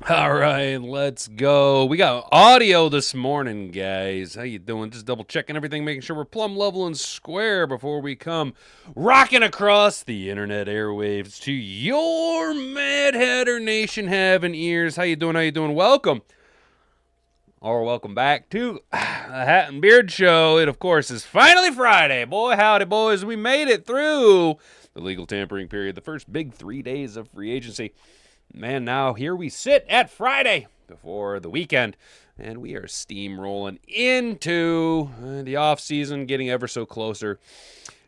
All right, let's go. We got audio this morning, guys. How you doing? Just double checking everything, making sure we're plumb level and square before we come rocking across the internet airwaves to your Mad Hatter Nation having ears. How you doing? How you doing? Welcome. Or welcome back to the Hat and Beard Show. It, of course, is finally Friday. Boy, howdy, boys. We made it through the legal tampering period, the first big 3 days of free agency. Man, now here we sit at Friday before the weekend, and we are steamrolling into the offseason, getting ever so closer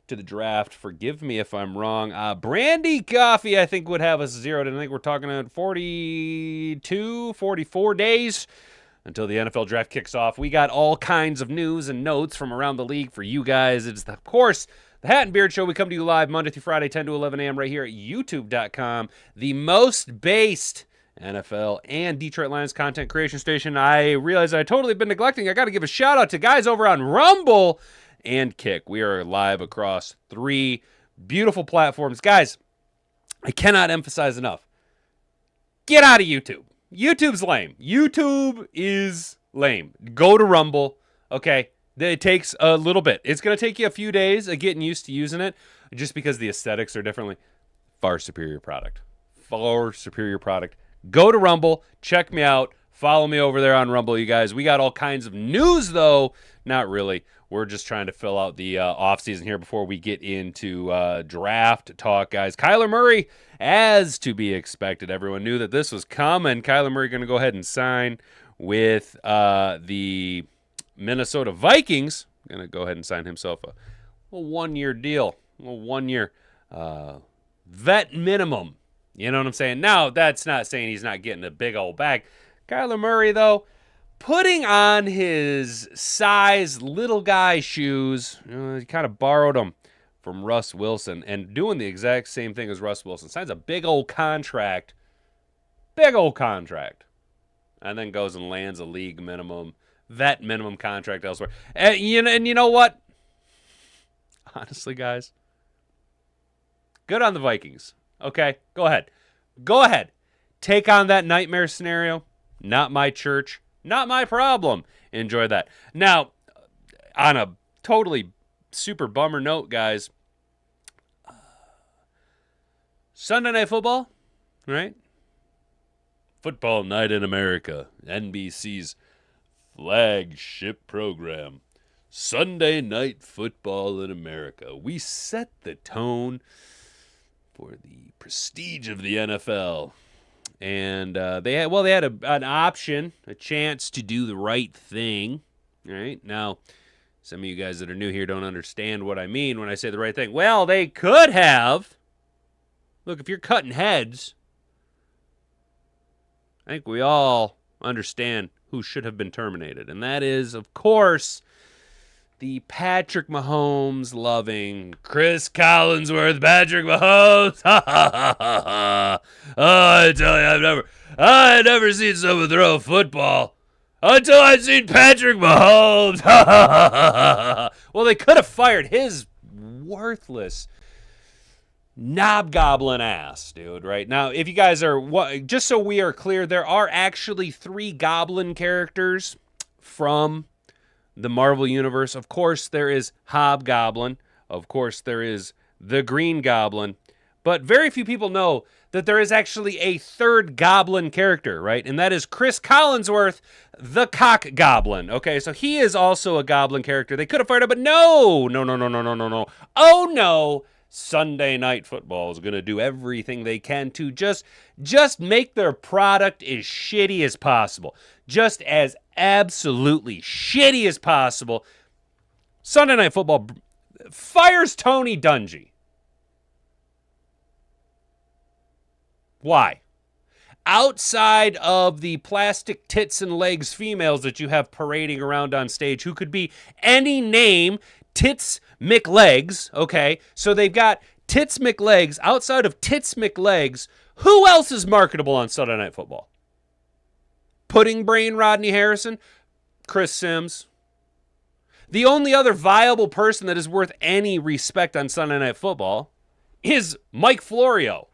to the draft. Forgive me if I'm wrong. Brandy Coffee, I think, would have us zeroed, and I think we're talking about 42, 44 days until the NFL draft kicks off. We got all kinds of news and notes from around the league for you guys. It's, of course, the Hat and Beard Show. We come to you live Monday through Friday, 10 to 11 a.m. right here at youtube.com, the most based NFL and Detroit Lions content creation station. I realize I totally been neglecting. I got to give a shout out to guys over on Rumble and Kick. We are live across 3 beautiful platforms. Guys, I cannot emphasize enough. Get out of YouTube. YouTube's lame. YouTube is lame. Go to Rumble, okay? It takes a little bit. It's going to take you a few days of getting used to using it just because the aesthetics are differently. Far superior product. Far superior product. Go to Rumble. Check me out. Follow me over there on Rumble, you guys. We got all kinds of news, though. Not really. We're just trying to fill out the offseason here before we get into draft talk, guys. Kyler Murray, as to be expected. Everyone knew that this was coming. Kyler Murray going to go ahead and sign with the Minnesota Vikings. Going to go ahead and sign himself a 1-year deal. A 1-year vet minimum. You know what I'm saying? Now, that's not saying he's not getting a big old bag. Kyler Murray, though, putting on his size little guy shoes, he kind of borrowed them from Russ Wilson and doing the exact same thing as Russ Wilson. Signs a big old contract, and then goes and lands a league minimum, vet minimum contract elsewhere. And you know what? Honestly, guys, good on the Vikings. Okay, go ahead. Take on that nightmare scenario. Not my church. Not my problem. Enjoy that. Now, on a totally super bummer note, guys, Sunday Night Football, right? Football Night in America, NBC's flagship program. Sunday Night Football in America. We set the tone for the prestige of the NFL. And they had an option, a chance to do the right thing. Right? Now, some of you guys that are new here don't understand what I mean when I say the right thing. Well, they could have. Look, if you're cutting heads, I think we all understand who should have been terminated. And that is, of course, the Patrick Mahomes loving Chris Collinsworth, Patrick Mahomes. Oh, I tell you, I never seen someone throw a football until I seen Patrick Mahomes. Well, they could have fired his worthless knob-goblin ass, dude, right? Now, if you guys are, just so we are clear, there are actually 3 goblin characters from the Marvel Universe. Of course, there is Hobgoblin. Of course, there is the Green Goblin. But very few people know that there is actually a 3rd Goblin character, right? And that is Chris Collinsworth, the Cock Goblin. Okay, so he is also a Goblin character. They could have fired him, but no. Oh, no. Sunday Night Football is going to do everything they can to just make their product as shitty as possible. Just as absolutely shitty as possible. Sunday Night Football fires Tony Dungy. Why? Outside of the plastic tits and legs females that you have parading around on stage, who could be any name, Tits McLegs, okay? So they've got Tits McLegs. Outside of Tits McLegs, who else is marketable on Sunday Night Football? Pudding Brain Rodney Harrison, Chris Sims. The only other viable person that is worth any respect on Sunday Night Football is Mike Florio.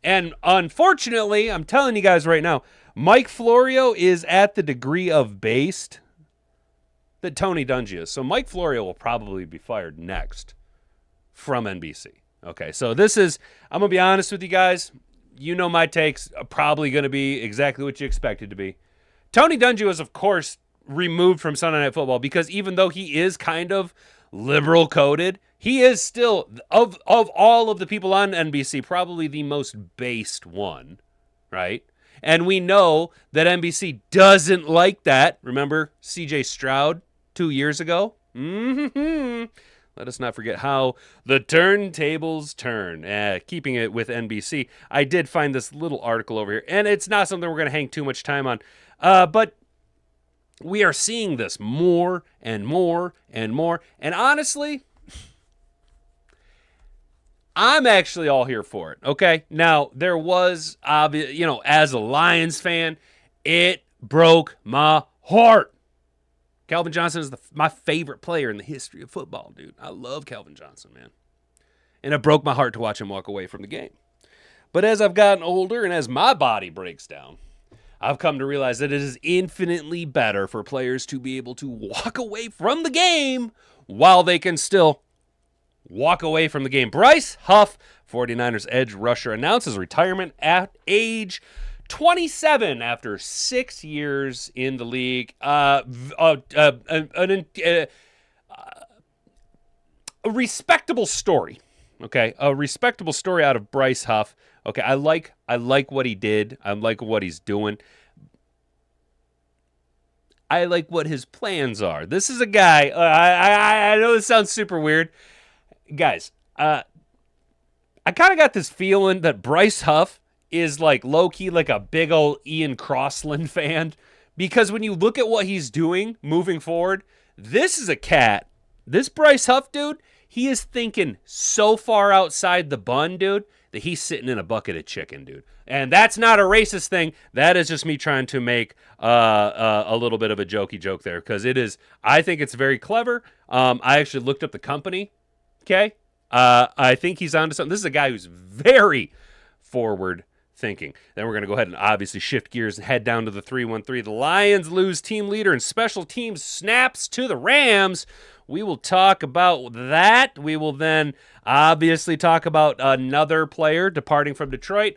And unfortunately, I'm telling you guys right now, Mike Florio is at the degree of based that Tony Dungy is. So Mike Florio will probably be fired next from NBC. Okay, so this is, I'm going to be honest with you guys. You know my takes are probably going to be exactly what you expected to be. Tony Dungy was, of course, removed from Sunday Night Football because even though he is kind of liberal coded, he is still, of all of the people on NBC, probably the most based one, right? And we know that NBC doesn't like that. Remember CJ Stroud 2 years ago? Let us not forget how the turntables turn. Keeping it with NBC, I did find this little article over here, and it's not something we're going to hang too much time on, but we are seeing this more and more and more. And honestly, I'm actually all here for it, okay? Now, there was, as a Lions fan, it broke my heart. Calvin Johnson is my favorite player in the history of football, dude. I love Calvin Johnson, man. And it broke my heart to watch him walk away from the game. But as I've gotten older and as my body breaks down, I've come to realize that it is infinitely better for players to be able to walk away from the game while they can still walk away from the game. Bryce Huff, 49ers edge rusher, announces retirement at age 27 after 6 years in the league. A respectable story. Okay, a respectable story out of Bryce Huff. Okay, I like what he did. I like what he's doing. I like what his plans are. This is a guy. I know this sounds super weird, guys. I kind of got this feeling that Bryce Huff is like low-key like a big old Ian Crossland fan, because when you look at what he's doing moving forward, this is a cat. This Bryce Huff dude, he is thinking so far outside the bun, dude, that he's sitting in a bucket of chicken, dude. And that's not a racist thing. That is just me trying to make a little bit of a jokey joke there, because it is. I think it's very clever. I actually looked up the company. Okay, I think he's onto something. This is a guy who's very forward thinking. Then we're going to go ahead and obviously shift gears and head down to the 3-1-3. The Lions lose team leader and special teams snaps to the Rams. We will talk about that. We will then obviously talk about another player departing from Detroit.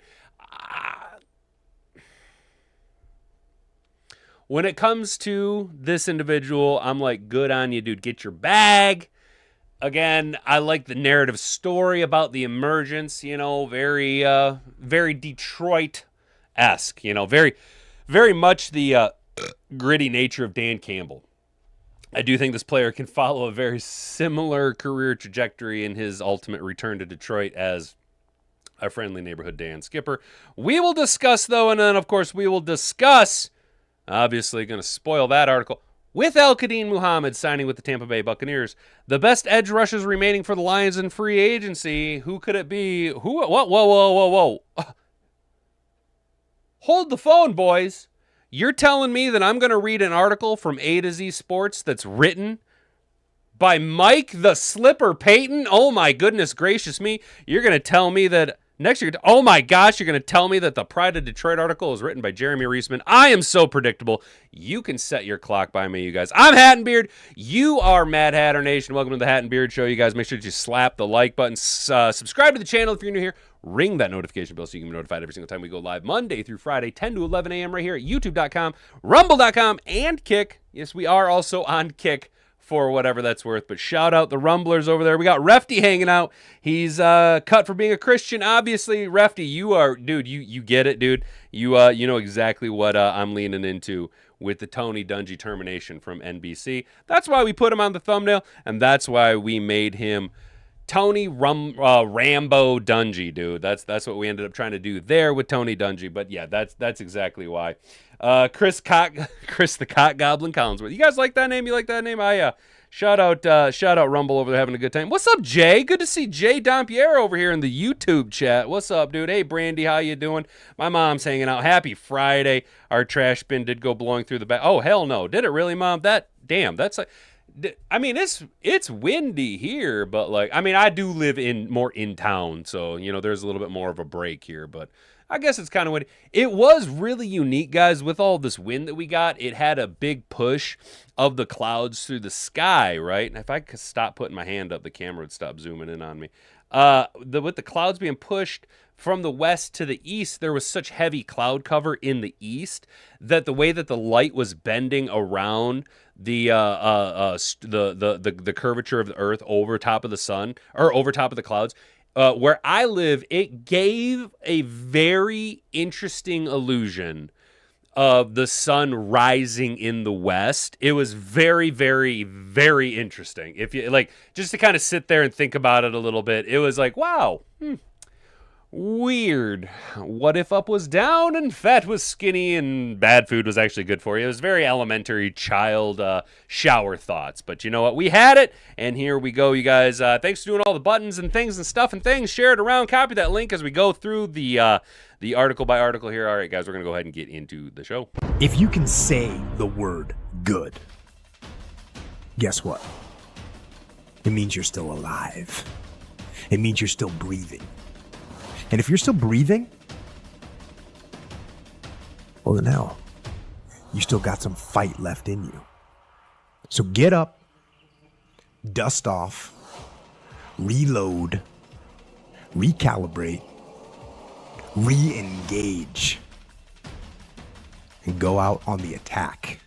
When it comes to this individual, I'm like, good on you, dude. Get your bag. Again, I like the narrative story about the emergence, very Detroit-esque, very, very much the gritty nature of Dan Campbell. I do think this player can follow a very similar career trajectory in his ultimate return to Detroit as our friendly neighborhood Dan Skipper. We will discuss, though, and then, of course, we will discuss, obviously going to spoil that article, with Al-Qadim Muhammad signing with the Tampa Bay Buccaneers. The best edge rushers remaining for the Lions in free agency. Who could it be? Whoa. Hold the phone, boys. You're telling me that I'm going to read an article from A to Z Sports that's written by Mike the Slipper Payton? Oh, my goodness gracious me. You're going to tell me that next year, oh my gosh, you're going to tell me that the Pride of Detroit article is written by Jeremy Reisman. I am so predictable. You can set your clock by me, you guys. I'm Hat and Beard. You are Mad Hatter Nation. Welcome to the Hat and Beard Show. You guys, make sure that you slap the like button. Subscribe to the channel if you're new here. Ring that notification bell so you can be notified every single time we go live Monday through Friday, 10 to 11 a.m. right here at youtube.com, rumble.com, and Kick. Yes, we are also on Kick for whatever that's worth. But shout out the Rumblers over there. We got Refty hanging out. He's cut for being a Christian. Obviously, Refty, you are, dude, you get it, dude. You know exactly what I'm leaning into with the Tony Dungy termination from NBC. That's why we put him on the thumbnail, and that's why we made him Tony Rambo Dungy, dude. That's what we ended up trying to do there with Tony Dungy. But yeah, that's exactly why. Chris the Cock Goblin Collinsworth. You guys like that name? You like that name? Shout out Rumble over there having a good time. What's up, Jay? Good to see Jay Dompier over here in the YouTube chat. What's up, dude? Hey, Brandy, how you doing? My mom's hanging out. Happy Friday. Our trash bin did go blowing through the back. Oh, hell no. Did it really, Mom? That's like, I mean, it's windy here, but like, I mean, I do live more in town, so there's a little bit more of a break here, but I guess it's kind of windy. It was really unique, guys, with all this wind that we got. It had a big push of the clouds through the sky, right? And if I could stop putting my hand up, the camera would stop zooming in on me. With the clouds being pushed from the west to the east, there was such heavy cloud cover in the east that the way that the light was bending around the curvature of the earth over top of the sun, or over top of the clouds, where I live, it gave a very interesting illusion of the sun rising in the west. It was very, very, very interesting. If you like, just to kind of sit there and think about it a little bit, it was like, wow, weird. What if up was down and fat was skinny and bad food was actually good for you? It was very elementary child shower thoughts. But you know what? We had it, and here we go, you guys. Thanks for doing all the buttons and things and stuff and things. Share it around. Copy that link as we go through the article by article here. All right, guys, we're going to go ahead and get into the show. If you can say the word good, guess what? It means you're still alive. It means you're still breathing. And if you're still breathing, well, then hell, you still got some fight left in you. So get up, dust off, reload, recalibrate, re-engage, and go out on the attack.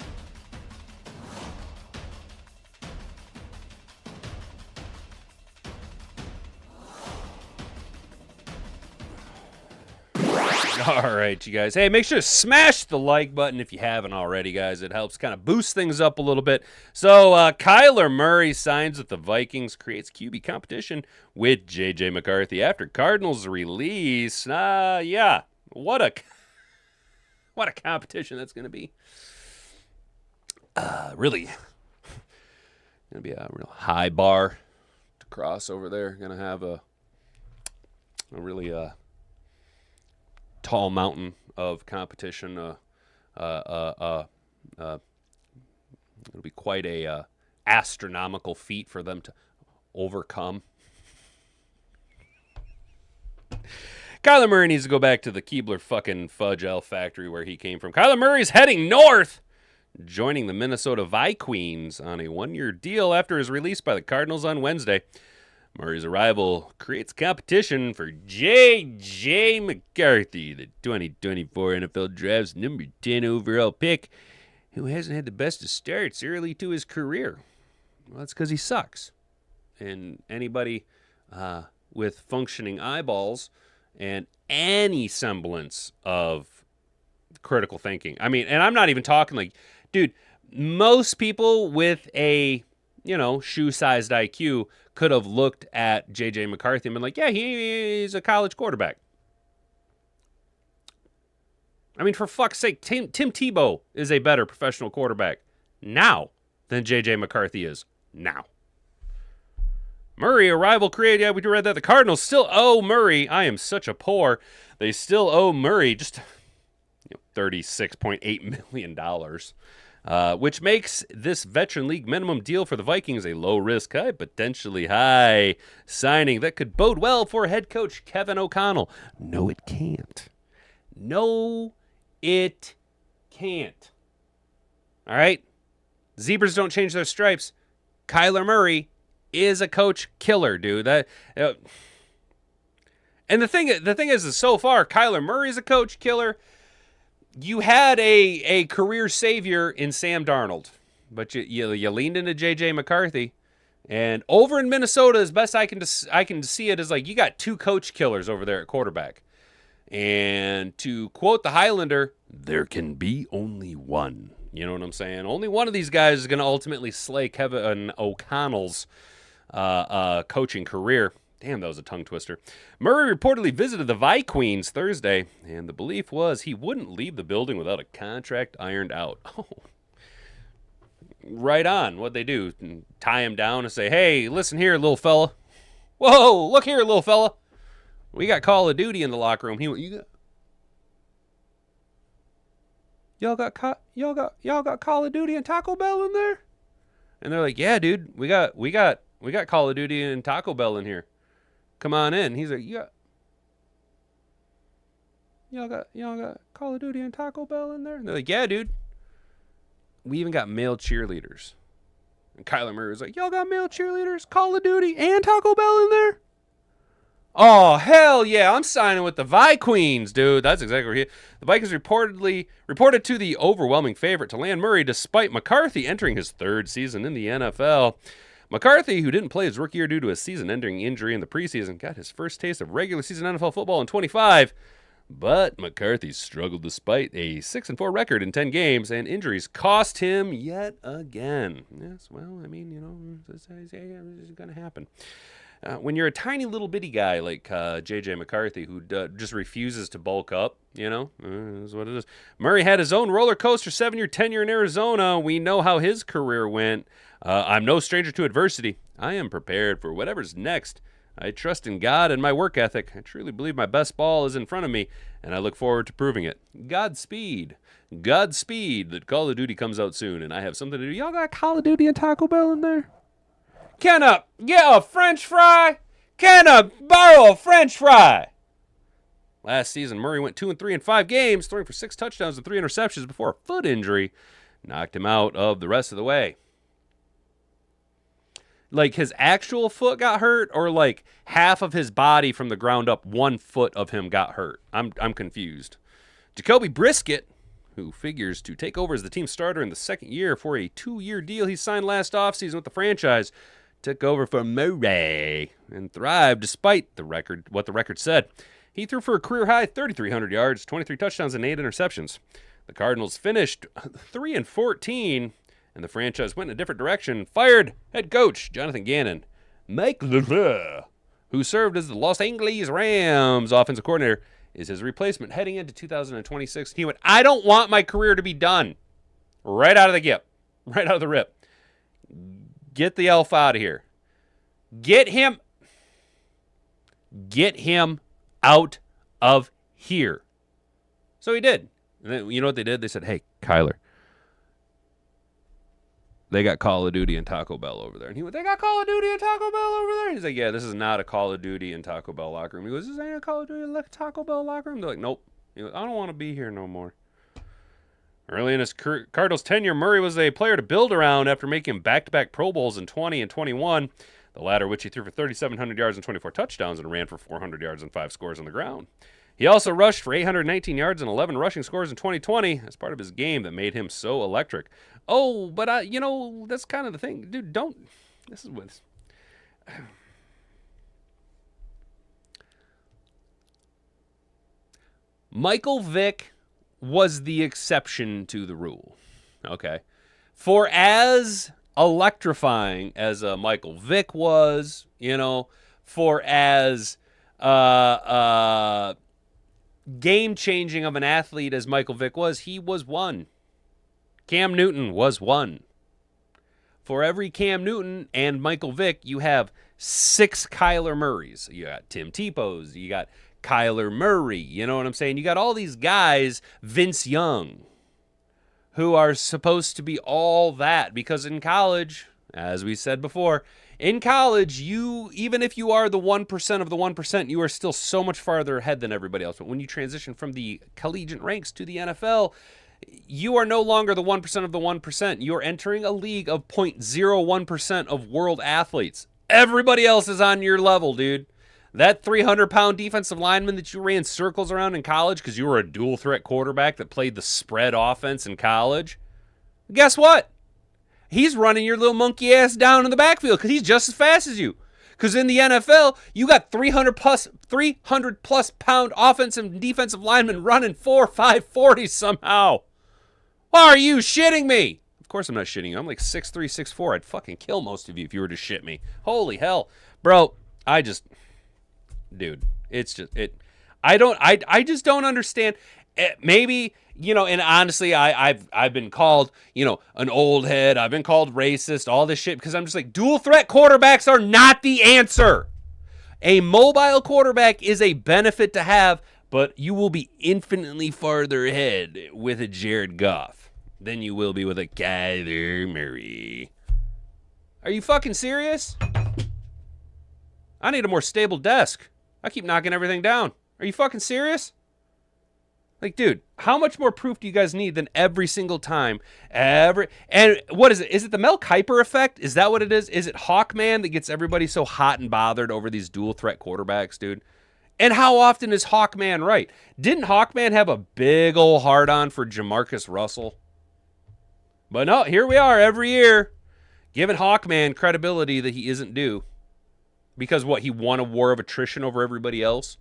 All right, you guys. Hey, make sure to smash the like button if you haven't already, guys. It helps kind of boost things up a little bit. So, Kyler Murray signs with the Vikings, creates QB competition with J.J. McCarthy after Cardinals release. Yeah, what a competition that's going to be. Really going to be a real high bar to cross over there. Going to have a really tall mountain of competition. It'll be quite a astronomical feat for them to overcome. Kyler Murray needs to go back to the Keebler fucking fudge elf factory where he came from. Kyler Murray's heading north, joining the Minnesota Vikings on a one-year deal after his release by the Cardinals on Wednesday. Murray's arrival creates competition for J.J. McCarthy, the 2024 NFL Draft's number 10 overall pick, who hasn't had the best of starts early to his career. Well, that's because he sucks. And anybody with functioning eyeballs and any semblance of critical thinking. I mean, and I'm not even talking like, dude, most people with a, shoe-sized IQ could have looked at J.J. McCarthy and been like, yeah, he's a college quarterback. I mean, for fuck's sake, Tim Tebow is a better professional quarterback now than J.J. McCarthy is now. Murray, a rival created, yeah, we read that. The Cardinals still owe Murray, I am such a poor, they still owe Murray just $36.8 million. Which makes this Veteran League minimum deal for the Vikings a low-risk, potentially high signing that could bode well for head coach Kevin O'Connell. No, it can't. No, it can't. All right? Zebras don't change their stripes. Kyler Murray is a coach killer, dude. And the thing is so far, Kyler Murray is a coach killer. You had a career savior in Sam Darnold, but you leaned into J.J. McCarthy. And over in Minnesota, as best I can see it, is like you got two coach killers over there at quarterback. And to quote the Highlander, there can be only one. You know what I'm saying? Only one of these guys is going to ultimately slay Kevin O'Connell's coaching career. Damn, that was a tongue twister. Murray reportedly visited the Vikings Thursday, and the belief was he wouldn't leave the building without a contract ironed out. Oh, right on. What'd they do? Tie him down and say, hey, listen here, little fella. Whoa, look here, little fella. We got Call of Duty in the locker room. He went, y'all got Call of Duty and Taco Bell in there? And they're like, yeah, dude, we got Call of Duty and Taco Bell in here. Come on in. He's like, y'all got Call of Duty and Taco Bell in there? And they're like, yeah, dude. We even got male cheerleaders. And Kyler Murray was like, y'all got male cheerleaders, Call of Duty, and Taco Bell in there? Oh, hell yeah, I'm signing with the Vikings, dude. That's exactly what he... The Vikings reported to the overwhelming favorite to land Murray despite McCarthy entering his third season in the NFL. McCarthy, who didn't play his rookie year due to a season-ending injury in the preseason, got his first taste of regular season NFL football in 25. But McCarthy struggled despite a 6-4 record in 10 games, and injuries cost him yet again. Yes, well, I mean, you know, it's going to happen. When you're a tiny little bitty guy like J.J. McCarthy, who just refuses to bulk up, you know, is what it is. Murray had his own roller coaster 7-year tenure in Arizona. We know how his career went. I'm no stranger to adversity. I am prepared for whatever's next. I trust in God and my work ethic. I truly believe my best ball is in front of me, and I look forward to proving it. Godspeed. Godspeed that Call of Duty comes out soon, and I have something to do. Y'all got Call of Duty and Taco Bell in there? Can I get a French fry? Can I borrow a French fry? Last season, Murray went 2-3 in 5 games, throwing for 6 touchdowns and 3 interceptions before a foot injury knocked him out of the rest of the way. Like his actual foot got hurt, or like half of his body from the ground up, 1 foot of him got hurt? I'm confused. Jacoby Brisket, who figures to take over as the team starter in the second year for a 2-year deal he signed last offseason with the franchise, took over for Murray and thrived despite what the record said. He threw for a career-high 3,300 yards, 23 touchdowns, and 8 interceptions. The Cardinals finished 3-14, and the franchise went in a different direction. Fired head coach Jonathan Gannon. Mike LeBlanc, who served as the Los Angeles Rams offensive coordinator, is his replacement heading into 2026. He went, I don't want my career to be done. Right out of the rip. Get the elf out of here. Get him out of here. So he did. And then, you know what they did? They said, hey, Kyler, they got Call of Duty and Taco Bell over there. And he went, they got Call of Duty and Taco Bell over there? And he's like, yeah, this is not a Call of Duty and Taco Bell locker room. He goes, this ain't a Call of Duty and Taco Bell locker room? They're like, nope. He goes, I don't want to be here no more. Early in his Cardinals tenure, Murray was a player to build around after making back-to-back Pro Bowls in 20 and 21, the latter which he threw for 3,700 yards and 24 touchdowns and ran for 400 yards and 5 scores on the ground. He also rushed for 819 yards and 11 rushing scores in 2020 as part of his game that made him so electric. Oh, but, you know, that's kind of the thing. Dude, this is what... Michael Vick was the exception to the rule. Okay. For as electrifying as Michael Vick was, you know, for as game-changing of an athlete as Michael Vick was, he was one. Cam Newton was one. For every Cam Newton and Michael Vick, you have 6 Kyler Murrays. You got Tim Tebow's. You got Kyler Murray. You know what I'm saying? You got all these guys, Vince Young, who are supposed to be all that. Because in college, as we said before, in college, even if you are the 1% of the 1%, you are still so much farther ahead than everybody else. But when you transition from the collegiate ranks to the NFL, you are no longer the 1% of the 1%. You are entering a league of 0.01% of world athletes. Everybody else is on your level, dude. That 300-pound defensive lineman that you ran circles around in college because you were a dual-threat quarterback that played the spread offense in college, guess what? He's running your little monkey ass down in the backfield because he's just as fast as you. Because in the NFL, you got 300-plus pound offensive and defensive linemen running 4.5 40 somehow. Are you shitting me? Of course I'm not shitting you. I'm like 6'3", 6'4". I'd fucking kill most of you if you were to shit me. Holy hell. Bro, dude, it's just, I just don't understand. Maybe, you know, and honestly, I've been called, you know, an old head. I've been called racist, all this shit, because I'm just like, dual threat quarterbacks are not the answer. A mobile quarterback is a benefit to have, but you will be infinitely farther ahead with a Jared Goff than you will be with a Kyler Murray. Are you fucking serious? I need a more stable desk. I keep knocking everything down. Are you fucking serious? Like, dude, how much more proof do you guys need than every single time? And what is it? Is it the Mel Kiper effect? Is that what it is? Is it Hawkman that gets everybody so hot and bothered over these dual threat quarterbacks, dude? And how often is Hawkman right? Didn't Hawkman have a big old hard-on for Jamarcus Russell? But no, here we are every year giving Hawkman credibility that he isn't due. Because what, he won a war of attrition over everybody else?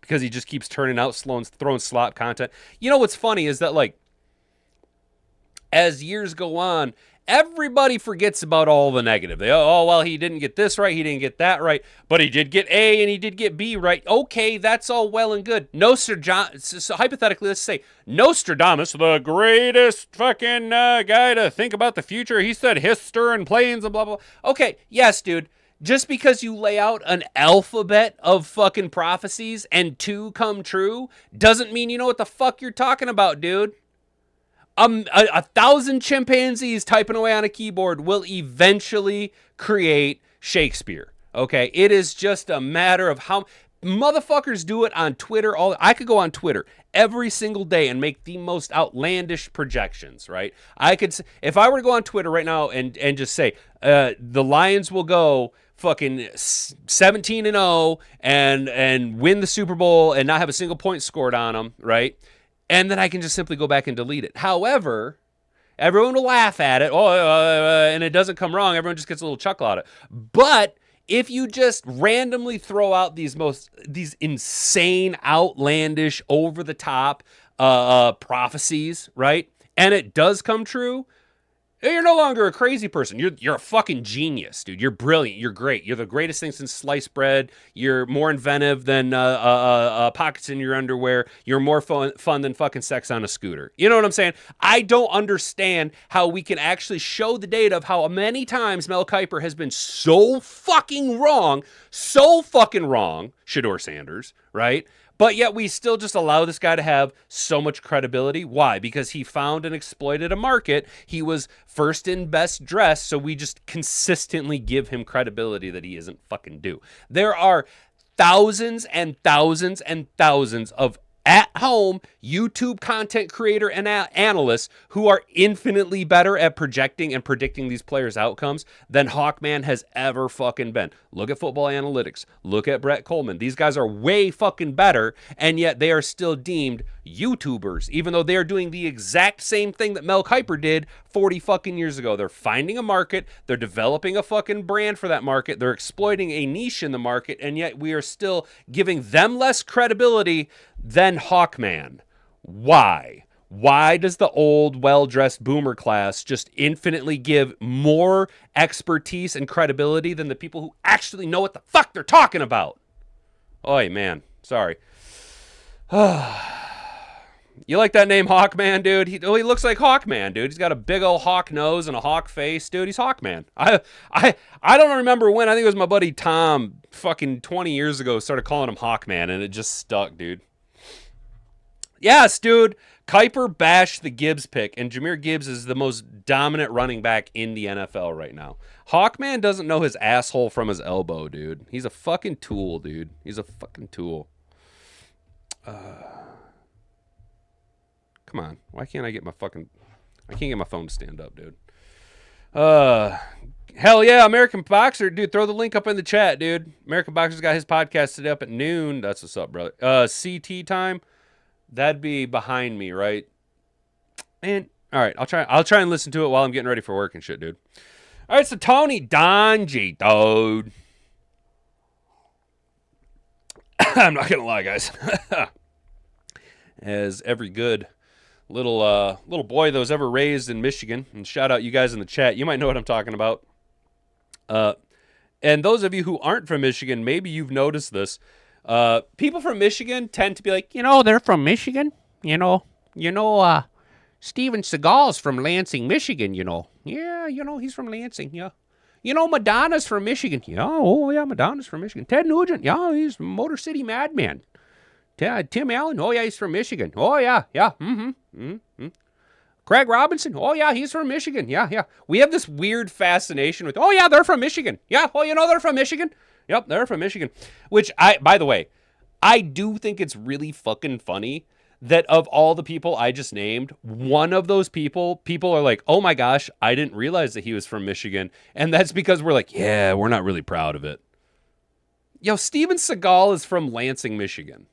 Because he just keeps turning out throwing slop content. You know what's funny is that, like, as years go on, everybody forgets about all the negative. They, oh, well, he didn't get this right, he didn't get that right, but he did get A and he did get B right. Okay, that's all well and good. So hypothetically, let's say Nostradamus, the greatest fucking guy to think about the future, he said hister and planes and blah, blah, blah. Okay, yes, dude. Just because you lay out an alphabet of fucking prophecies and 2 come true doesn't mean you know what the fuck you're talking about, dude. 1,000 chimpanzees typing away on a keyboard will eventually create Shakespeare. Okay, it is just a matter of how motherfuckers do it on Twitter. I could go on Twitter every single day and make the most outlandish projections, right? If I were to go on Twitter right now and just say the Lions will go fucking 17-0 and win the Super Bowl and not have a single point scored on them, right? And then I can just simply go back and delete it. However, everyone will laugh at it. And it doesn't come wrong. Everyone just gets a little chuckle out of it. But if you just randomly throw out these insane, outlandish, over-the-top prophecies, right? And it does come true, you're no longer a crazy person. You're a fucking genius, dude. You're brilliant. You're great. You're the greatest thing since sliced bread. You're more inventive than pockets in your underwear. You're more fun than fucking sex on a scooter. You know what I'm saying? I don't understand how we can actually show the data of how many times Mel Kiper has been so fucking wrong, Shedeur Sanders, right? But yet we still just allow this guy to have so much credibility. Why? Because he found and exploited a market. He was first in best dressed, so we just consistently give him credibility that he isn't fucking due. There are thousands and thousands and thousands of at-home YouTube content creator and analysts who are infinitely better at projecting and predicting these players' outcomes than Hawkman has ever fucking been. Look at Football Analytics. Look at Brett Coleman. These guys are way fucking better, and yet they are still deemed YouTubers, even though they are doing the exact same thing that Mel Kiper did 40 fucking years ago. They're finding a market. They're developing a fucking brand for that market. They're exploiting a niche in the market, and yet we are still giving them less credibility than Hawkman. Why? Why does the old, well-dressed boomer class just infinitely give more expertise and credibility than the people who actually know what the fuck they're talking about? Oy, man. Sorry. You like that name Hawkman, dude? He looks like Hawkman, dude. He's got a big old hawk nose and a hawk face, dude. He's Hawkman. I don't remember when. I think it was my buddy Tom fucking 20 years ago started calling him Hawkman, and it just stuck, dude. Yes, dude. Kiper bashed the Gibbs pick, and Jahmyr Gibbs is the most dominant running back in the NFL right now. Hawkman doesn't know his asshole from his elbow, dude. He's a fucking tool, dude. He's a fucking tool. Come on. Why can't I get my phone to stand up, dude? Hell yeah, American Boxer. Dude, throw the link up in the chat, dude. American Boxer's got his podcast today up at noon. That's what's up, brother. CT time. That'd be behind me, right? Man, all right. I'll try and listen to it while I'm getting ready for work and shit, dude. All right, so Tony Dungy, dude. I'm not gonna lie, guys. As every good little boy that was ever raised in Michigan, and shout out you guys in the chat. You might know what I'm talking about. And those of you who aren't from Michigan, maybe you've noticed this. People from Michigan tend to be like, they're from Michigan. Steven Seagal's from Lansing, Michigan, Yeah, he's from Lansing, yeah. Madonna's from Michigan. Yeah, oh, yeah, Madonna's from Michigan. Ted Nugent, yeah, he's from Motor City Madman. Tim Allen, oh, yeah, he's from Michigan. Oh, yeah, yeah, Craig Robinson, oh yeah, he's from Michigan. Yeah. We have this weird fascination with, oh yeah, they're from Michigan. Yeah, well, they're from Michigan. Yep, they're from Michigan. Which by the way, I do think it's really fucking funny that of all the people I just named, one of those people are like, oh my gosh, I didn't realize that he was from Michigan. And that's because we're like, yeah, we're not really proud of it. Yo, Steven Seagal is from Lansing, Michigan.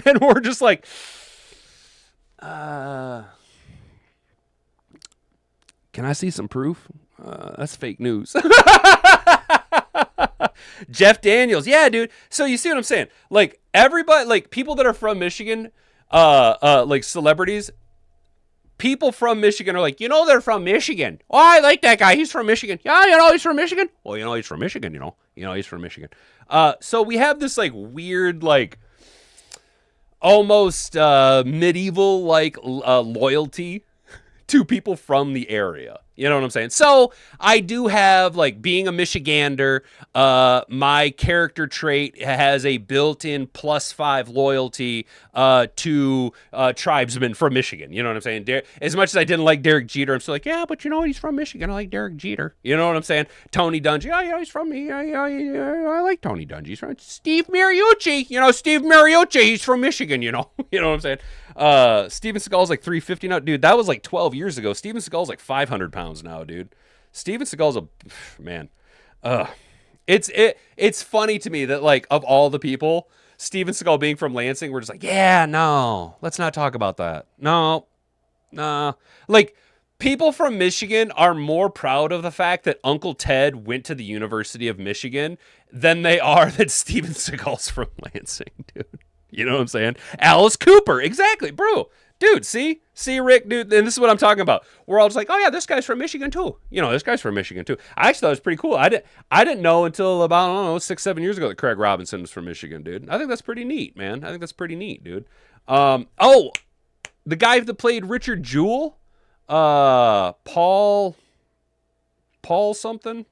And we're just like, can I see some proof? That's fake news. Jeff Daniels. Yeah, dude. So you see what I'm saying? Like everybody, like people that are from Michigan, like celebrities, people from Michigan are like, they're from Michigan. Oh, I like that guy. He's from Michigan. Yeah, he's from Michigan. Well, he's from Michigan, he's from Michigan. So we have this like weird, like almost medieval like loyalty to people from the area. You know what I'm saying? So I do have, like, being a Michigander, my character trait has a built-in +5 loyalty to tribesmen from Michigan. You know what I'm saying? As much as I didn't like Derek Jeter, I'm still like, yeah, but he's from Michigan. I like Derek Jeter. You know what I'm saying? Tony Dungy. Yeah, he's from me. I like Tony Dungy. He's from Steve Mariucci. Steve Mariucci, he's from Michigan, You know what I'm saying? Steven Seagal's like 350 now. Dude, that was like 12 years ago. Steven Seagal's like 500 pounds now, dude. Steven Seagal's man. It's funny to me that, like, of all the people, Steven Seagal being from Lansing, we're just like, yeah, no, let's not talk about that. No. Like, people from Michigan are more proud of the fact that Uncle Ted went to the University of Michigan than they are that Steven Seagal's from Lansing, dude. You know what I'm saying? Alice Cooper. Exactly, bro. Dude, see, Rick, dude, and this is what I'm talking about. We're all just like, oh yeah, this guy's from Michigan too. This guy's from Michigan too. I actually thought it was pretty cool. I didn't know until about, I don't know, 6-7 years ago that Craig Robinson was from Michigan, dude. I think that's pretty neat, man. I think that's pretty neat, dude. The guy that played Richard Jewell, Paul something.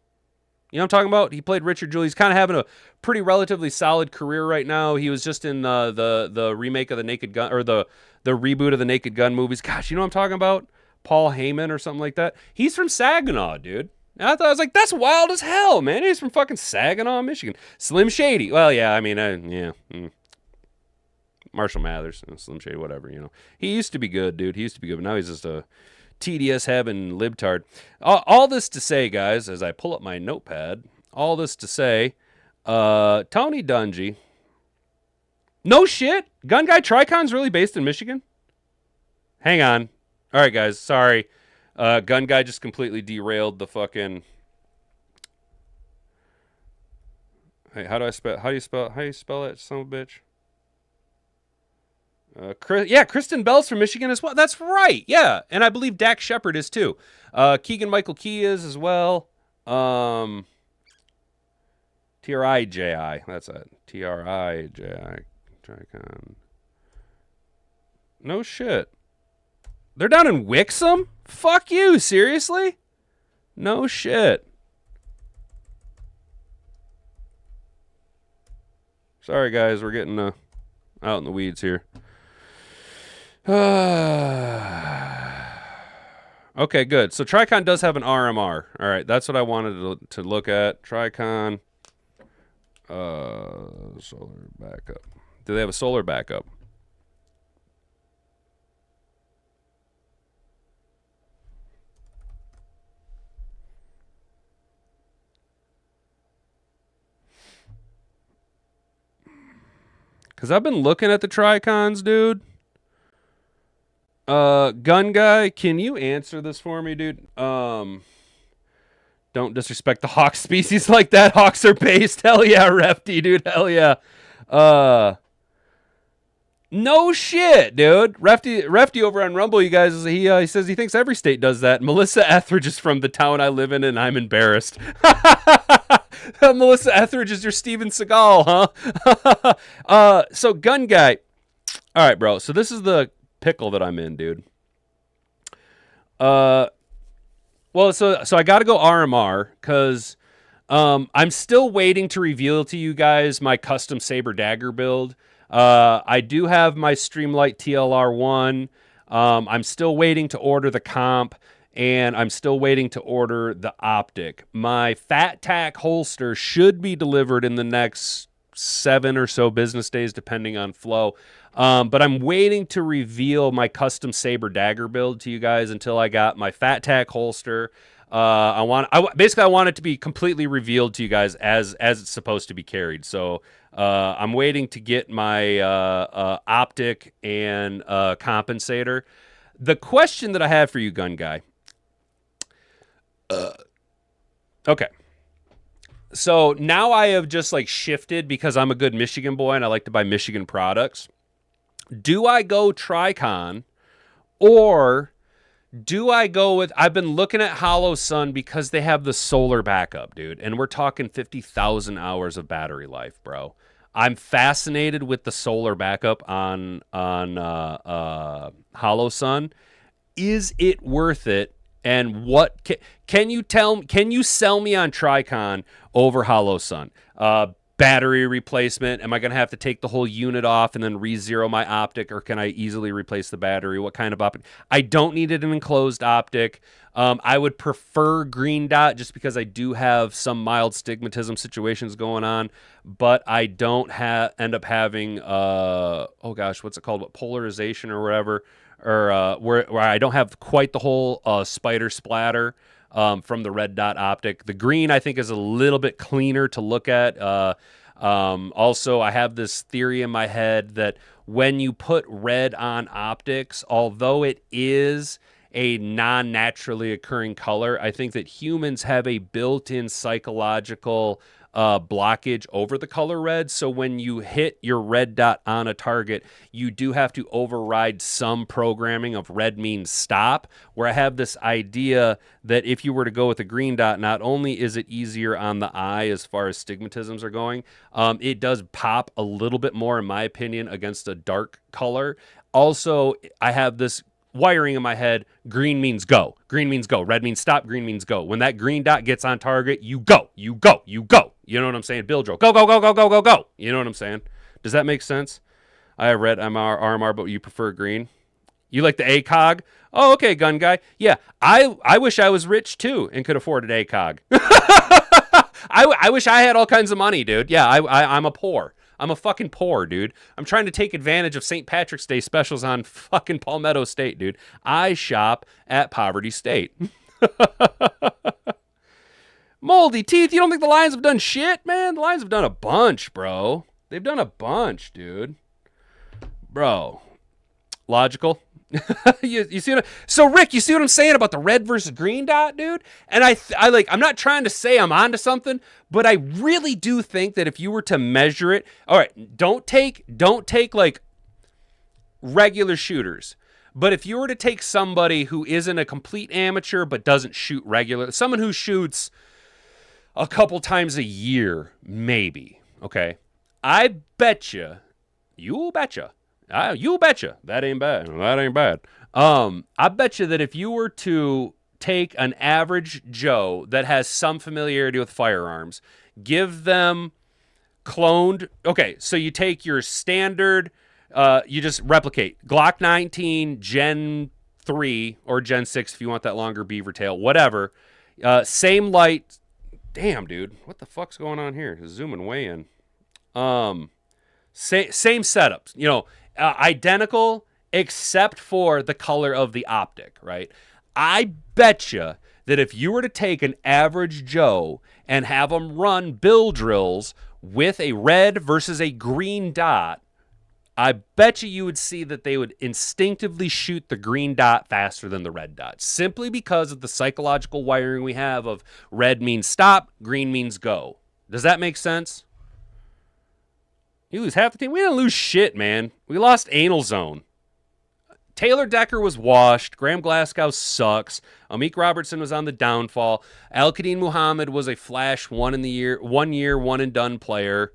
You know what I'm talking about? He played Richard Jewell. He's kind of having a pretty relatively solid career right now. He was just in the remake of the Naked Gun, or the reboot of the Naked Gun movies. Gosh, you know what I'm talking about? Paul Heyman or something like that. He's from Saginaw, dude. And I was like, that's wild as hell, man. He's from fucking Saginaw, Michigan. Slim Shady. Well, yeah, I mean, Marshall Mathers, Slim Shady, whatever, He used to be good, dude. He used to be good, but now he's just a TDS having libtard. All this to say, guys, as I pull up my notepad, all this to say, Tony Dungy. No shit. Gun Guy Tricon's really based in Michigan? Hang on. All right, guys. Sorry. Gun Guy just completely derailed the fucking... Hey, how do you spell that, son of a bitch? Kristen Bell's from Michigan as well. That's right. Yeah. And I believe Dak Shepard is too. Keegan-Michael Key is as well. T-R-I-J-I. That's it. T-R-I-J-I. Tricon. No shit. They're down in Wixom? Fuck you. Seriously? No shit. Sorry, guys. We're getting out in the weeds here. Okay, good. So Tricon does have an RMR. All right, that's what I wanted to look at. Tricon, solar backup. Do they have a solar backup? Because I've been looking at the Tricons, dude. Gun Guy, can you answer this for me, dude? Don't disrespect the hawk species like that. Hawks are based. Hell yeah, Refty, dude. Hell yeah. No shit, dude. Refty over on Rumble, you guys, he says he thinks every state does that. Melissa Etheridge is from the town I live in, and I'm embarrassed. Melissa Etheridge is your Steven Seagal, huh? So Gun Guy. All right, bro. So this is the pickle that I'm in, dude. Well, so I got to go RMR because I'm still waiting to reveal to you guys my custom saber dagger build. I do have my Streamlight TLR1. I'm still waiting to order the comp, and I'm still waiting to order the optic. My Fat Tack holster should be delivered in the next 7 or so business days, depending on flow. But I'm waiting to reveal my custom saber dagger build to you guys until I got my Fat Tack holster. I want it to be completely revealed to you guys as it's supposed to be carried. So I'm waiting to get my optic and compensator. The question that I have for you, gun guy. Okay. So now I have just like shifted because I'm a good Michigan boy and I like to buy Michigan products. Do I go Tricon, or do I go with, I've been looking at Hollow Sun because they have the solar backup, dude. And we're talking 50,000 hours of battery life, bro. I'm fascinated with the solar backup on Hollow Sun. Is it worth it? And what can you sell me on Tricon over Hollow Sun? Battery replacement. Am I going to have to take the whole unit off and then re-zero my optic, or can I easily replace the battery? What kind of optic? I don't need an enclosed optic. I would prefer green dot just because I do have some mild stigmatism situations going on, but I don't end up having, what's it called? Polarization or whatever, or where I don't have quite the whole spider splatter from the red dot optic. The green, I think, is a little bit cleaner to look at. Also, I have this theory in my head that when you put red on optics, although it is a non-naturally occurring color, I think that humans have a built-in psychological blockage over the color red. So when you hit your red dot on a target, you do have to override some programming of red means stop, where I have this idea that if you were to go with a green dot, not only is it easier on the eye as far as stigmatisms are going, it does pop a little bit more, in my opinion, against a dark color. Also, I have this wiring in my head: green means go, green means go, red means stop, green means go. When that green dot gets on target, you go. You know what I'm saying? Bill drill, go. You know what I'm saying? Does that make sense? I have red RMR, but you prefer green. You like the ACOG? Oh, okay, gun guy. Yeah, I wish I was rich too and could afford an ACOG. I wish I had all kinds of money, dude. Yeah, I'm a poor. I'm a fucking poor, dude. I'm trying to take advantage of St. Patrick's Day specials on fucking Palmetto State, dude. I shop at Poverty State. Moldy Teeth, you don't think the Lions have done shit, man? The Lions have done a bunch, bro. They've done a bunch, dude. Bro. Logical. you see what so Rick, you see what I'm saying about the red versus green dot, dude? And I'm not trying to say I'm onto something, but I really do think that if you were to measure it, all right, don't take like regular shooters, but if you were to take somebody who isn't a complete amateur but doesn't shoot regular, someone who shoots a couple times a year, maybe, okay, I betcha, you betcha, that ain't bad. I bet you that if you were to take an average Joe that has some familiarity with firearms, give them cloned. Okay, so you take your standard, you just replicate Glock 19, Gen 3, or Gen 6 if you want that longer beaver tail, whatever. Same light. Damn, dude. What the fuck's going on here? Zooming way in. Same setups. You know, identical except for the color of the optic, right? I betcha that if you were to take an average Joe and have them run bill drills with a red versus a green dot, I bet you would see that they would instinctively shoot the green dot faster than the red dot, simply because of the psychological wiring we have of red means stop, green means go. Does that make sense? You lose half the team. We didn't lose shit, man. We lost Anal Zone. Taylor Decker was washed. Graham Glasgow sucks. Amik Robertson was on the downfall. Al-Qadim Muhammad was a flash one year, one and done player.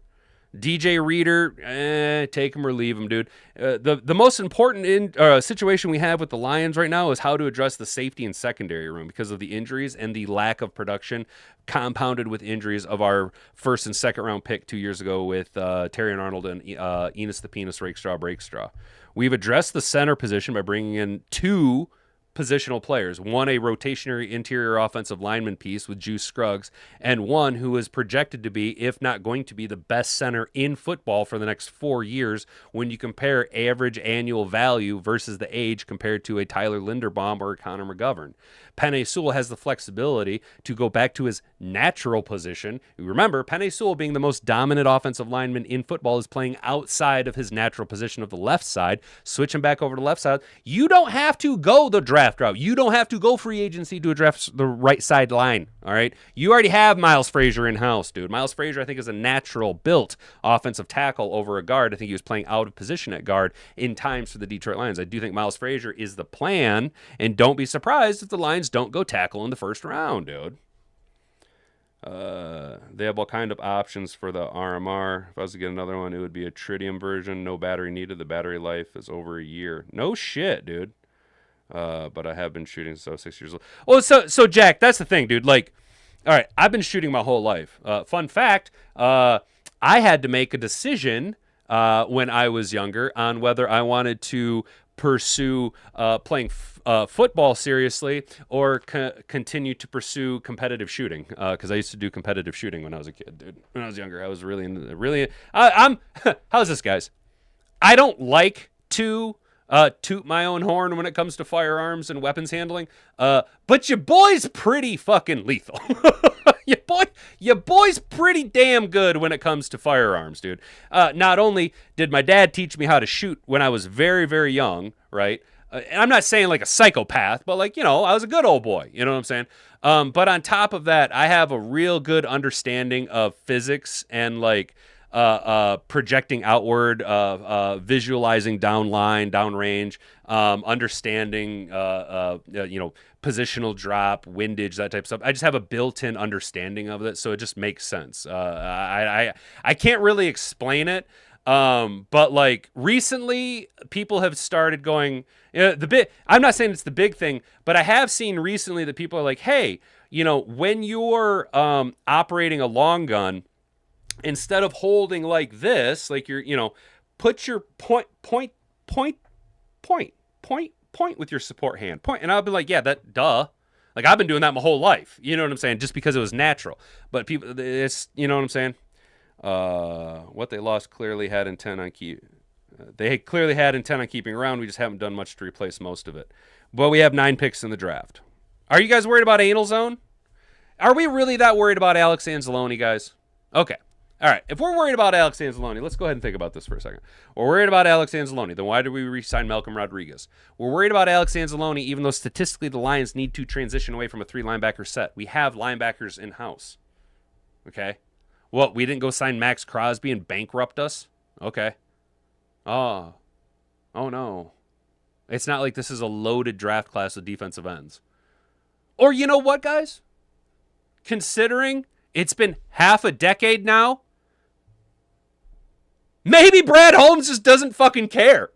DJ Reader, take him or leave him, dude. The most important situation we have with the Lions right now is how to address the safety and secondary room because of the injuries and the lack of production, compounded with injuries of our first and second round pick 2 years ago with Terry Arnold and Enos the Penis Rakestraw Breakstraw. We've addressed the center position by bringing in 2 positional players, one a rotationary interior offensive lineman piece with Juice Scruggs, and one who is projected to be, if not going to be, the best center in football for the next 4 years when you compare average annual value versus the age compared to a Tyler Linderbaum or a Connor McGovern. Penei Sewell has the flexibility to go back to his natural position. Remember, Penei Sewell, being the most dominant offensive lineman in football, is playing outside of his natural position of the left side. Switch him back over to the left side. You don't have to go the draft route. You don't have to go free agency to address the right side line, all right? You already have Miles Frazier in-house, dude. Miles Frazier, I think, is a natural-built offensive tackle over a guard. I think he was playing out of position at guard in times for the Detroit Lions. I do think Miles Frazier is the plan, and don't be surprised if the Lions don't go tackle in the first round, dude. They have all kind of options for the RMR. If I was to get another one, it would be a tritium version. No battery needed. The battery life is over a year. No shit, dude. But I have been shooting since I was 6 years old. Oh, so Jack, that's the thing, dude. Like, all right, I've been shooting my whole life. Fun fact, I had to make a decision when I was younger on whether I wanted to pursue playing football seriously or continue to pursue competitive shooting, because I used to do competitive shooting when I was a kid, dude. When I was younger, I was I'm how's this, guys? I don't like to toot my own horn when it comes to firearms and weapons handling, but your boy's pretty fucking lethal. Your boy's pretty damn good when it comes to firearms, dude. Not only did my dad teach me how to shoot when I was very, very young, right? And I'm not saying like a psychopath, but like, I was a good old boy. You know what I'm saying? But on top of that, I have a real good understanding of physics and like projecting outward, visualizing downline, downrange, understanding, positional drop, windage, that type of stuff. I just have a built-in understanding of it, so it just makes sense. I can't really explain it, but like recently, people have started going. I'm not saying it's the big thing, but I have seen recently that people are like, hey, when you're operating a long gun, instead of holding like this, like you're, put your point with your support hand. And I'll be like, yeah, duh. Like I've been doing that my whole life. You know what I'm saying? Just because it was natural. But people, it's, you know what I'm saying? What they lost clearly had intent on they clearly had intent on keeping around. We just haven't done much to replace most of it. But we have 9 picks in the draft. Are you guys worried about Anal Zone? Are we really that worried about Alex Anzalone, guys? Okay. All right, if we're worried about Alex Anzalone, let's go ahead and think about this for a second. We're worried about Alex Anzalone, then why did we re-sign Malcolm Rodriguez? We're worried about Alex Anzalone, even though statistically the Lions need to transition away from a 3-linebacker set. We have linebackers in-house. Okay? What, we didn't go sign Max Crosby and bankrupt us? Okay. Oh no. It's not like this is a loaded draft class of defensive ends. Or you know what, guys? Considering it's been half a decade now, maybe Brad Holmes just doesn't fucking care.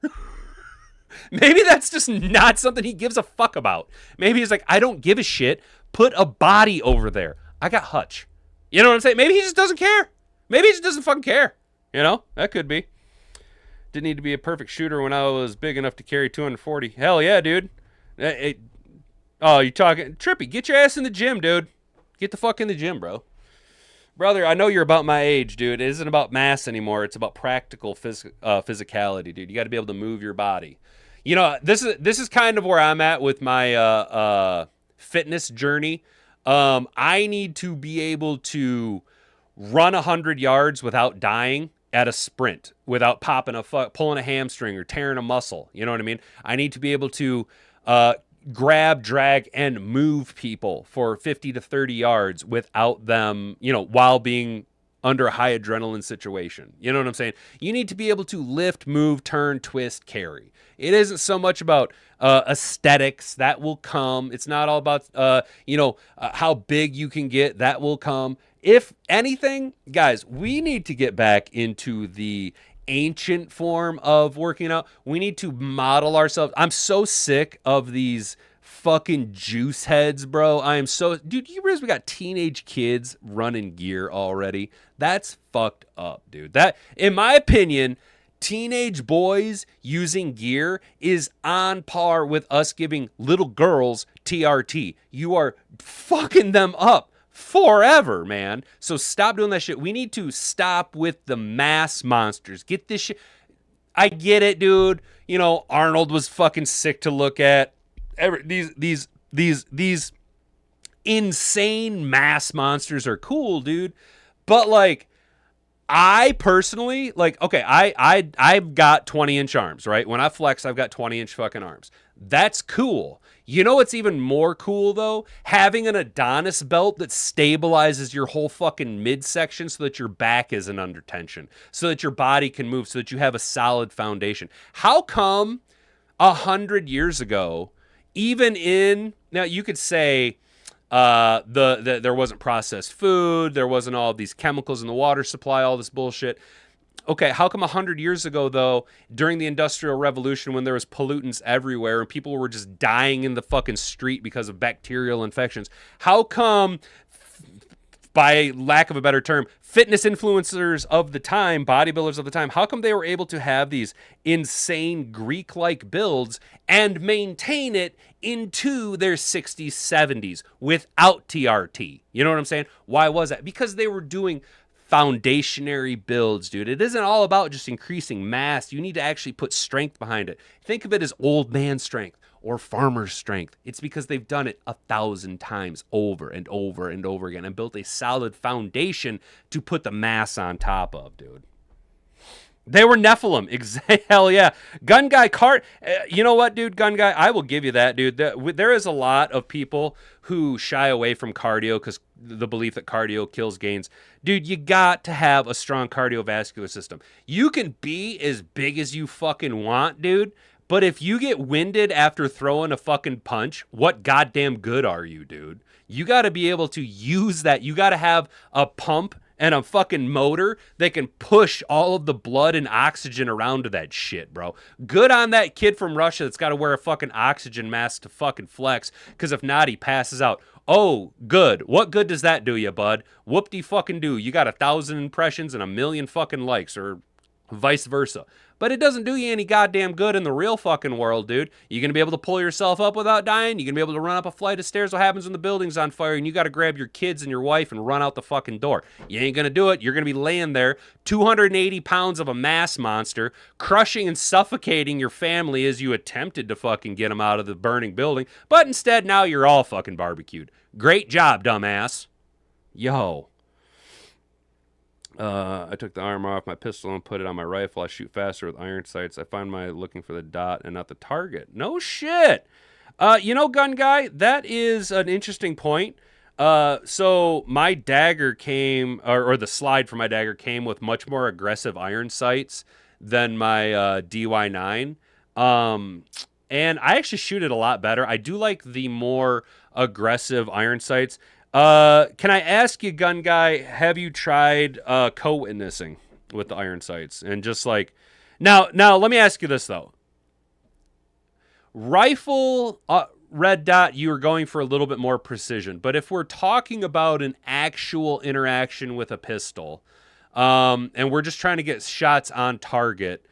Maybe that's just not something he gives a fuck about. Maybe he's like, I don't give a shit. Put a body over there. I got Hutch. You know what I'm saying? Maybe he just doesn't care. Maybe he just doesn't fucking care. That could be. Didn't need to be a perfect shooter when I was big enough to carry 240. Hell yeah, dude. Oh, you talking? Trippy, get your ass in the gym, dude. Get the fuck in the gym, bro. Brother, I know you're about my age, dude. It isn't about mass anymore. It's about practical physicality, dude. You got to be able to move your body. This is kind of where I'm at with my fitness journey. I need to be able to run 100 yards without dying at a sprint, without pulling a hamstring or tearing a muscle. You know what I mean? I need to be able to grab, drag, and move people for 50 to 30 yards without them, while being under a high adrenaline situation. You know what I'm saying? You need to be able to lift, move, turn, twist, carry. It isn't so much about aesthetics. That will come. It's not all about, how big you can get. That will come. If anything, guys, we need to get back into the ancient form of working out. We need to model ourselves. I'm so sick of these fucking juice heads, bro. Dude, you realize we got teenage kids running gear already? That's fucked up, dude. That, in my opinion, teenage boys using gear is on par with us giving little girls TRT. You are fucking them up forever, man. So stop doing that shit. We need to stop with the mass monsters. Get this shit. I get it, dude. You know, Arnold was fucking sick to look at. These insane mass monsters are cool, dude. But like, I personally, like, okay, I've got 20-inch arms, right? When I flex, I've got 20-inch fucking arms. That's cool. You know what's even more cool, though? Having an Adonis belt that stabilizes your whole fucking midsection so that your back isn't under tension, so that your body can move, so that you have a solid foundation. How come 100 years ago, now you could say, there wasn't processed food, there wasn't all of these chemicals in the water supply, all this bullshit. Okay, how come 100 years ago, though, during the Industrial Revolution, when there was pollutants everywhere and people were just dying in the fucking street because of bacterial infections, how come, by lack of a better term, fitness influencers of the time, bodybuilders of the time, how come they were able to have these insane Greek-like builds and maintain it into their 60s, 70s without TRT? You know what I'm saying? Why was that? Because they were doing foundationary builds, dude. It isn't all about just increasing mass. You need to actually put strength behind it. Think of it as old man strength or farmer's strength. It's because they've done it 1,000 times over and over and over again and built a solid foundation to put the mass on top of, dude. They were Nephilim. Hell yeah. Gun Guy Cart. You know what, dude? Gun Guy, I will give you that, dude. There is a lot of people who shy away from cardio because the belief that cardio kills gains. Dude, you got to have a strong cardiovascular system. You can be as big as you fucking want, dude. But if you get winded after throwing a fucking punch, what goddamn good are you, dude? You got to be able to use that. You got to have a pump and a fucking motor that can push all of the blood and oxygen around to that shit, bro. Good on that kid from Russia that's got to wear a fucking oxygen mask to fucking flex, because if not, he passes out. Oh, good. What good does that do you, bud? Whoop-de-fucking-do. You got 1,000 impressions and 1,000,000 fucking likes, or vice versa. But it doesn't do you any goddamn good in the real fucking world, dude. You gonna be able to pull yourself up without dying? You gonna be able to run up a flight of stairs? What happens when the building's on fire and you gotta grab your kids and your wife and run out the fucking door? You ain't gonna do it. You're gonna be laying there, 280 pounds of a mass monster, crushing and suffocating your family as you attempted to fucking get them out of the burning building. But instead, now you're all fucking barbecued. Great job, dumbass. Yo. I took the armor off my pistol and put it on my rifle. I shoot faster with iron sights. I find my looking for the dot and not the target. No shit. You know, Gun Guy, that is an interesting point. So my dagger came, or the slide for my dagger came with much more aggressive iron sights than my DY9. And I actually shoot it a lot better. I do like the more aggressive iron sights. Can I ask you, Gun Guy, have you tried co-witnessing with the iron sights? And just like, now let me ask you this, though. Rifle, red dot, you are going for a little bit more precision. But if we're talking about an actual interaction with a pistol, and we're just trying to get shots on target,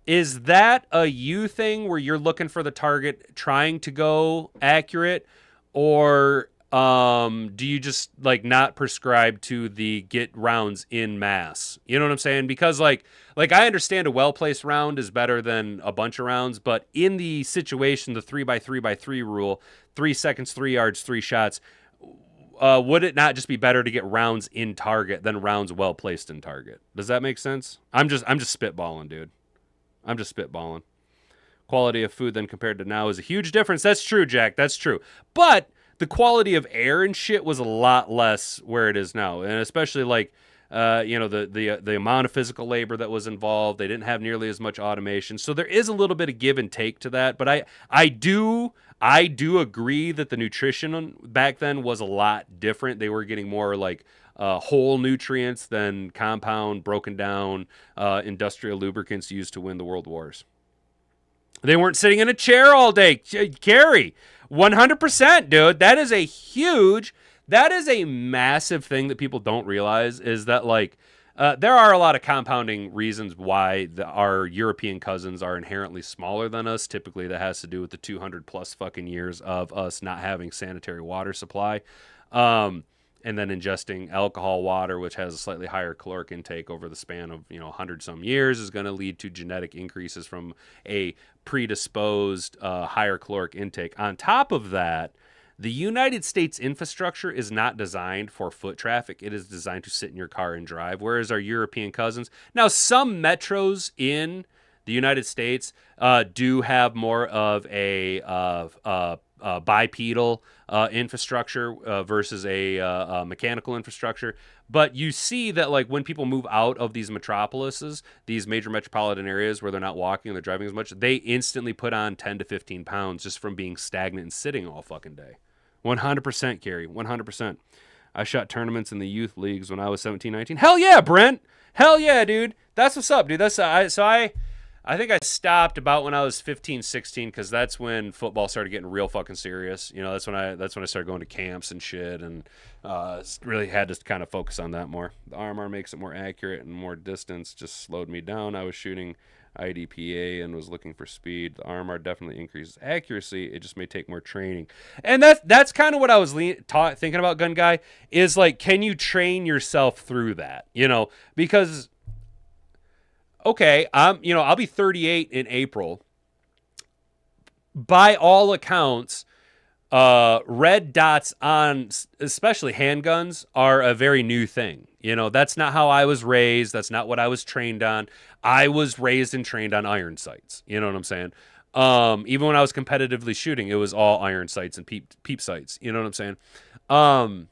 is that a you thing where you're looking for the target, trying to go accurate? Or do you just like not prescribe to the get rounds in mass? You know what I'm saying? Because like I understand a well-placed round is better than a bunch of rounds, but in the situation, the 3x3x3 rule, 3 seconds, 3 yards, 3 shots, would it not just be better to get rounds in target than rounds well-placed in target? Does that make sense? I'm just spitballing, dude. I'm just spitballing. Quality of food then compared to now is a huge difference. That's true, Jack. That's true. But the quality of air and shit was a lot less where it is now. And especially like, the amount of physical labor that was involved. They didn't have nearly as much automation. So there is a little bit of give and take to that. But I do agree that the nutrition back then was a lot different. They were getting more like whole nutrients than compound, broken down industrial lubricants used to win the world wars. They weren't sitting in a chair all day. Gary, 100%, dude. That is a massive thing that people don't realize is that, like, there are a lot of compounding reasons why our European cousins are inherently smaller than us. Typically, that has to do with the 200 plus fucking years of us not having sanitary water supply. And then ingesting alcohol water, which has a slightly higher caloric intake over the span of 100 some years, is going to lead to genetic increases from a predisposed higher caloric intake. On top of that, the United States infrastructure is not designed for foot traffic. It is designed to sit in your car and drive, whereas our European cousins. Now, some metros in the United States do have more of a bipedal infrastructure versus a mechanical infrastructure. But you see that, like, when people move out of these metropolises, these major metropolitan areas where they're not walking and they're driving as much, they instantly put on 10 to 15 pounds just from being stagnant and sitting all fucking day. 100%, Carrie. 100%. I shot tournaments in the youth leagues when I was 17, 19. Hell yeah, Brent. Hell yeah, dude. That's what's up, dude. I think I stopped about when I was 15, 16, because that's when football started getting real fucking serious. That's when I started going to camps and shit, and really had to kind of focus on that more. The RMR makes it more accurate, and more distance just slowed me down. I was shooting IDPA and was looking for speed. The RMR definitely increases accuracy. It just may take more training. And that's kind of what I was thinking about, Gun Guy, is like, can you train yourself through that? Because, okay, I'll be 38 in April. By all accounts, red dots on especially handguns are a very new thing. That's not how I was raised. That's not what I was trained on. I was raised and trained on iron sights. You know what I'm saying? Even when I was competitively shooting, it was all iron sights and peep sights. You know what I'm saying?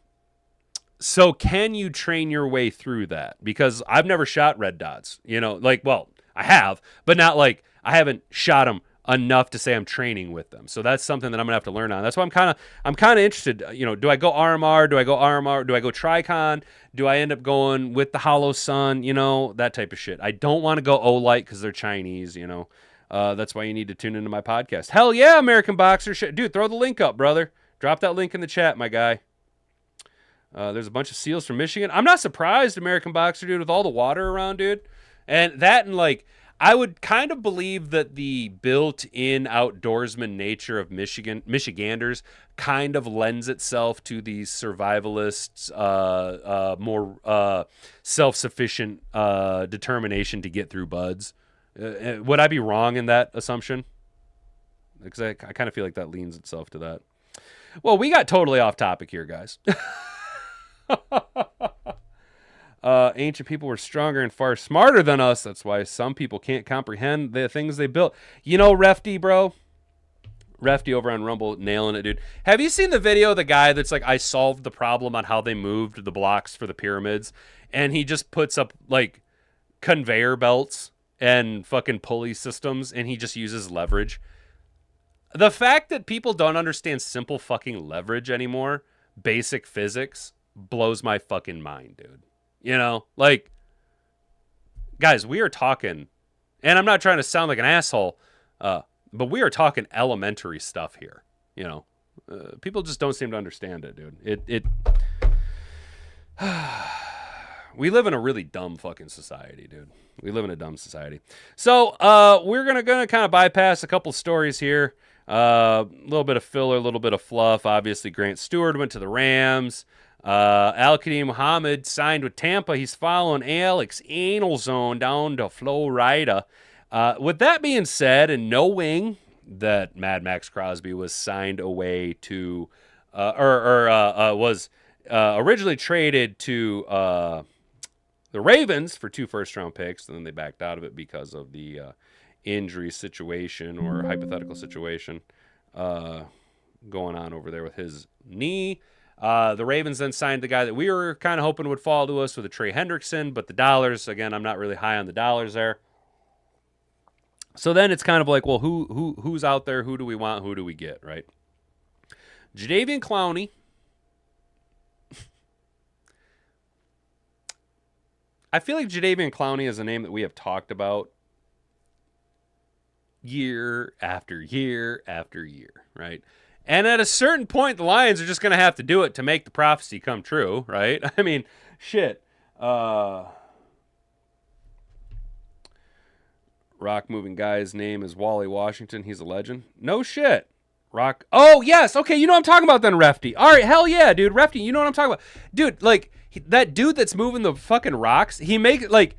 So can you train your way through that? Because I've never shot red dots. I have, but not like I haven't shot them enough to say I'm training with them. So that's something that I'm gonna have to learn on. That's why I'm kind of interested. Do I go RMR? Do I go RMR? Do I go Tricon? Do I end up going with the Hollow Sun? That type of shit. I don't want to go Olight because they're Chinese. That's why you need to tune into my podcast. Hell yeah, American Boxer shit, dude. Throw the link up, brother. Drop that link in the chat, my guy. There's a bunch of SEALs from Michigan. I'm not surprised, American Boxer, dude, with all the water around, dude. And I would kind of believe that the built-in outdoorsman nature of Michiganders kind of lends itself to these survivalists, more self-sufficient determination to get through buds. Would I be wrong in that assumption? Because I kind of feel like that leans itself to that. Well, we got totally off topic here, guys. Ancient people were stronger and far smarter than us. That's why some people can't comprehend the things they built. Refty, bro. Refty over on Rumble, nailing it, dude. Have you seen the video of the guy that's like, I solved the problem on how they moved the blocks for the pyramids, and he just puts up like conveyor belts and fucking pulley systems, and he just uses leverage? The fact that people don't understand simple fucking leverage anymore, basic physics, blows my fucking mind, dude. Guys, we are talking, and I'm not trying to sound like an asshole, but we are talking elementary stuff here. People just don't seem to understand it, dude. We live in a really dumb fucking society, dude. We live in a dumb society. So, we're gonna kind of bypass a couple stories here. A little bit of filler, a little bit of fluff. Obviously, Grant Stuard went to the Rams. Al-Qadim Muhammad signed with Tampa. He's following Alex Anelzone down to Florida. With that being said, and knowing that Mad Max Crosby was signed away to, was originally traded to the Ravens for 2 first-round picks, and then they backed out of it because of the injury situation or hypothetical situation going on over there with his knee. The Ravens then signed the guy that we were kind of hoping would fall to us with a Trey Hendrickson, but the dollars, again, I'm not really high on the dollars there. So then it's kind of like, well, who's out there? Who do we want? Who do we get, right? Jadeveon Clowney. I feel like Jadeveon Clowney is a name that we have talked about year after year after year, right? And at a certain point, the Lions are just going to have to do it to make the prophecy come true, right? I mean, shit. Rock moving guy's name is Wally Washington. He's a legend. No shit. Rock. Oh, yes. Okay, you know what I'm talking about then, Refty. All right, hell yeah, dude. Refty, you know what I'm talking about. Dude, like, that dude that's moving the fucking rocks, he make it, like...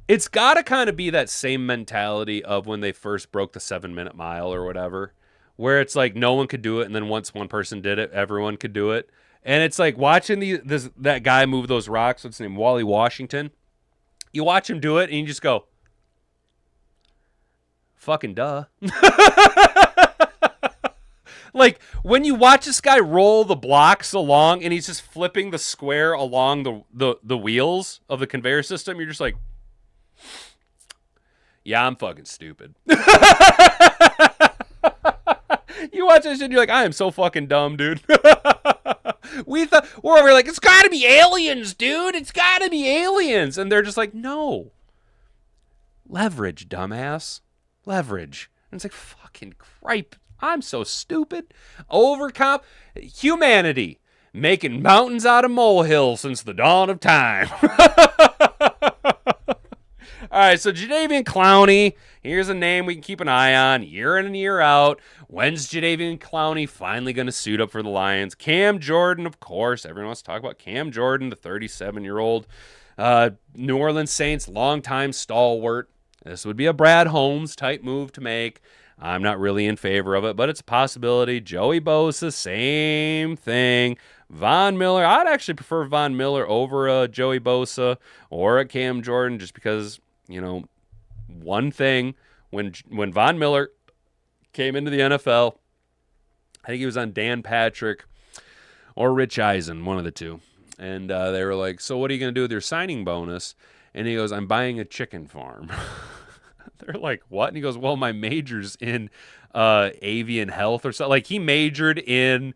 It's got to kind of be that same mentality of when they first broke the 7-minute mile or whatever, where it's like no one could do it, and then once one person did it, everyone could do it. And it's like watching that guy move those rocks, what's his name, Wally Washington. You watch him do it, and you just go, fucking duh. Like, when you watch this guy roll the blocks along, and he's just flipping the square along the wheels of the conveyor system, you're just like, yeah, I'm fucking stupid. You watch this shit and you're like, I am so fucking dumb, dude. We're over here like, it's gotta be aliens, dude. It's gotta be aliens. And they're just like, no. Leverage, dumbass. Leverage. And it's like, fucking cripe. I'm so stupid. Humanity. Making mountains out of molehills since the dawn of time. All right, so Jadeveon Clowney, here's a name we can keep an eye on year in and year out. When's Jadeveon Clowney finally going to suit up for the Lions? Cam Jordan, of course. Everyone wants to talk about Cam Jordan, the 37-year-old New Orleans Saints longtime stalwart. This would be a Brad Holmes type move to make. I'm not really in favor of it, but it's a possibility. Joey Bosa, same thing. Von Miller, I'd actually prefer Von Miller over Joey Bosa or a Cam Jordan just because, you know, one thing, when Von Miller came into the NFL, I think he was on Dan Patrick or Rich Eisen, one of the two. And they were like, so what are you going to do with your signing bonus? And he goes, I'm buying a chicken farm. They're like, what? And he goes, well, my major's in avian health or something. Like, he majored in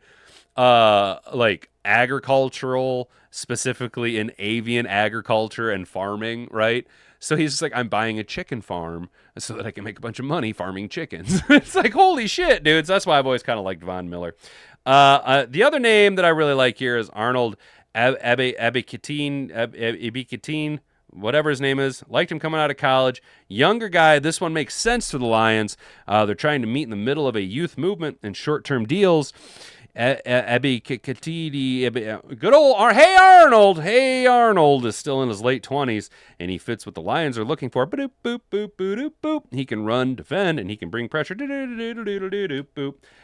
like agricultural, specifically in avian agriculture and farming, right? So he's just like, I'm buying a chicken farm so that I can make a bunch of money farming chickens. It's like, holy shit, dudes. That's why I've always kind of liked Von Miller. The other name that I really like here is Arnold Ebiketin, whatever his name is. Liked him coming out of college. Younger guy. This one makes sense to the Lions. They're trying to meet in the middle of a youth movement and short-term deals. Good old Hey Arnold. Hey Arnold is still in his late 20s, and he fits what the Lions are looking for. Boop, boop, boop, boop, boop. He can run, defend, and he can bring pressure.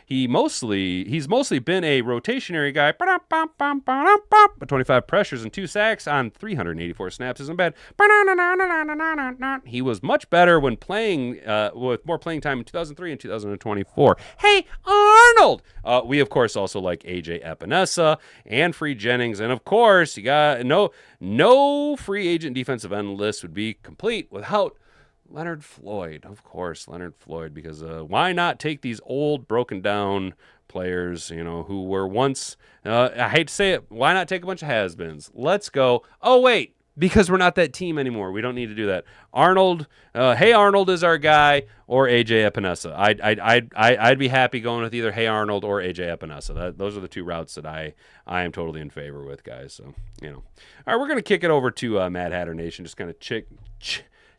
He's mostly been a rotationary guy. 25 pressures and 2 sacks on 384 snaps isn't bad. He was much better when playing with more playing time in 2003 and 2024. Hey Arnold. We of course also like AJ Epinesa and Free Jennings, and of course you got no free agent defensive end list would be complete without Leonard Floyd. Of course, Leonard Floyd, because why not take these old broken down players, you know, who were once I hate to say it, why not take a bunch of has-beens? Let's go. Oh wait, because we're not that team anymore. We don't need to do that. Arnold, Hey Arnold is our guy, or AJ Epinesa. I'd be happy going with either Hey Arnold or AJ Epinesa. Those are the two routes that I am totally in favor with, guys. So, you know. All right, we're going to kick it over to Mad Hatter Nation. Just kind of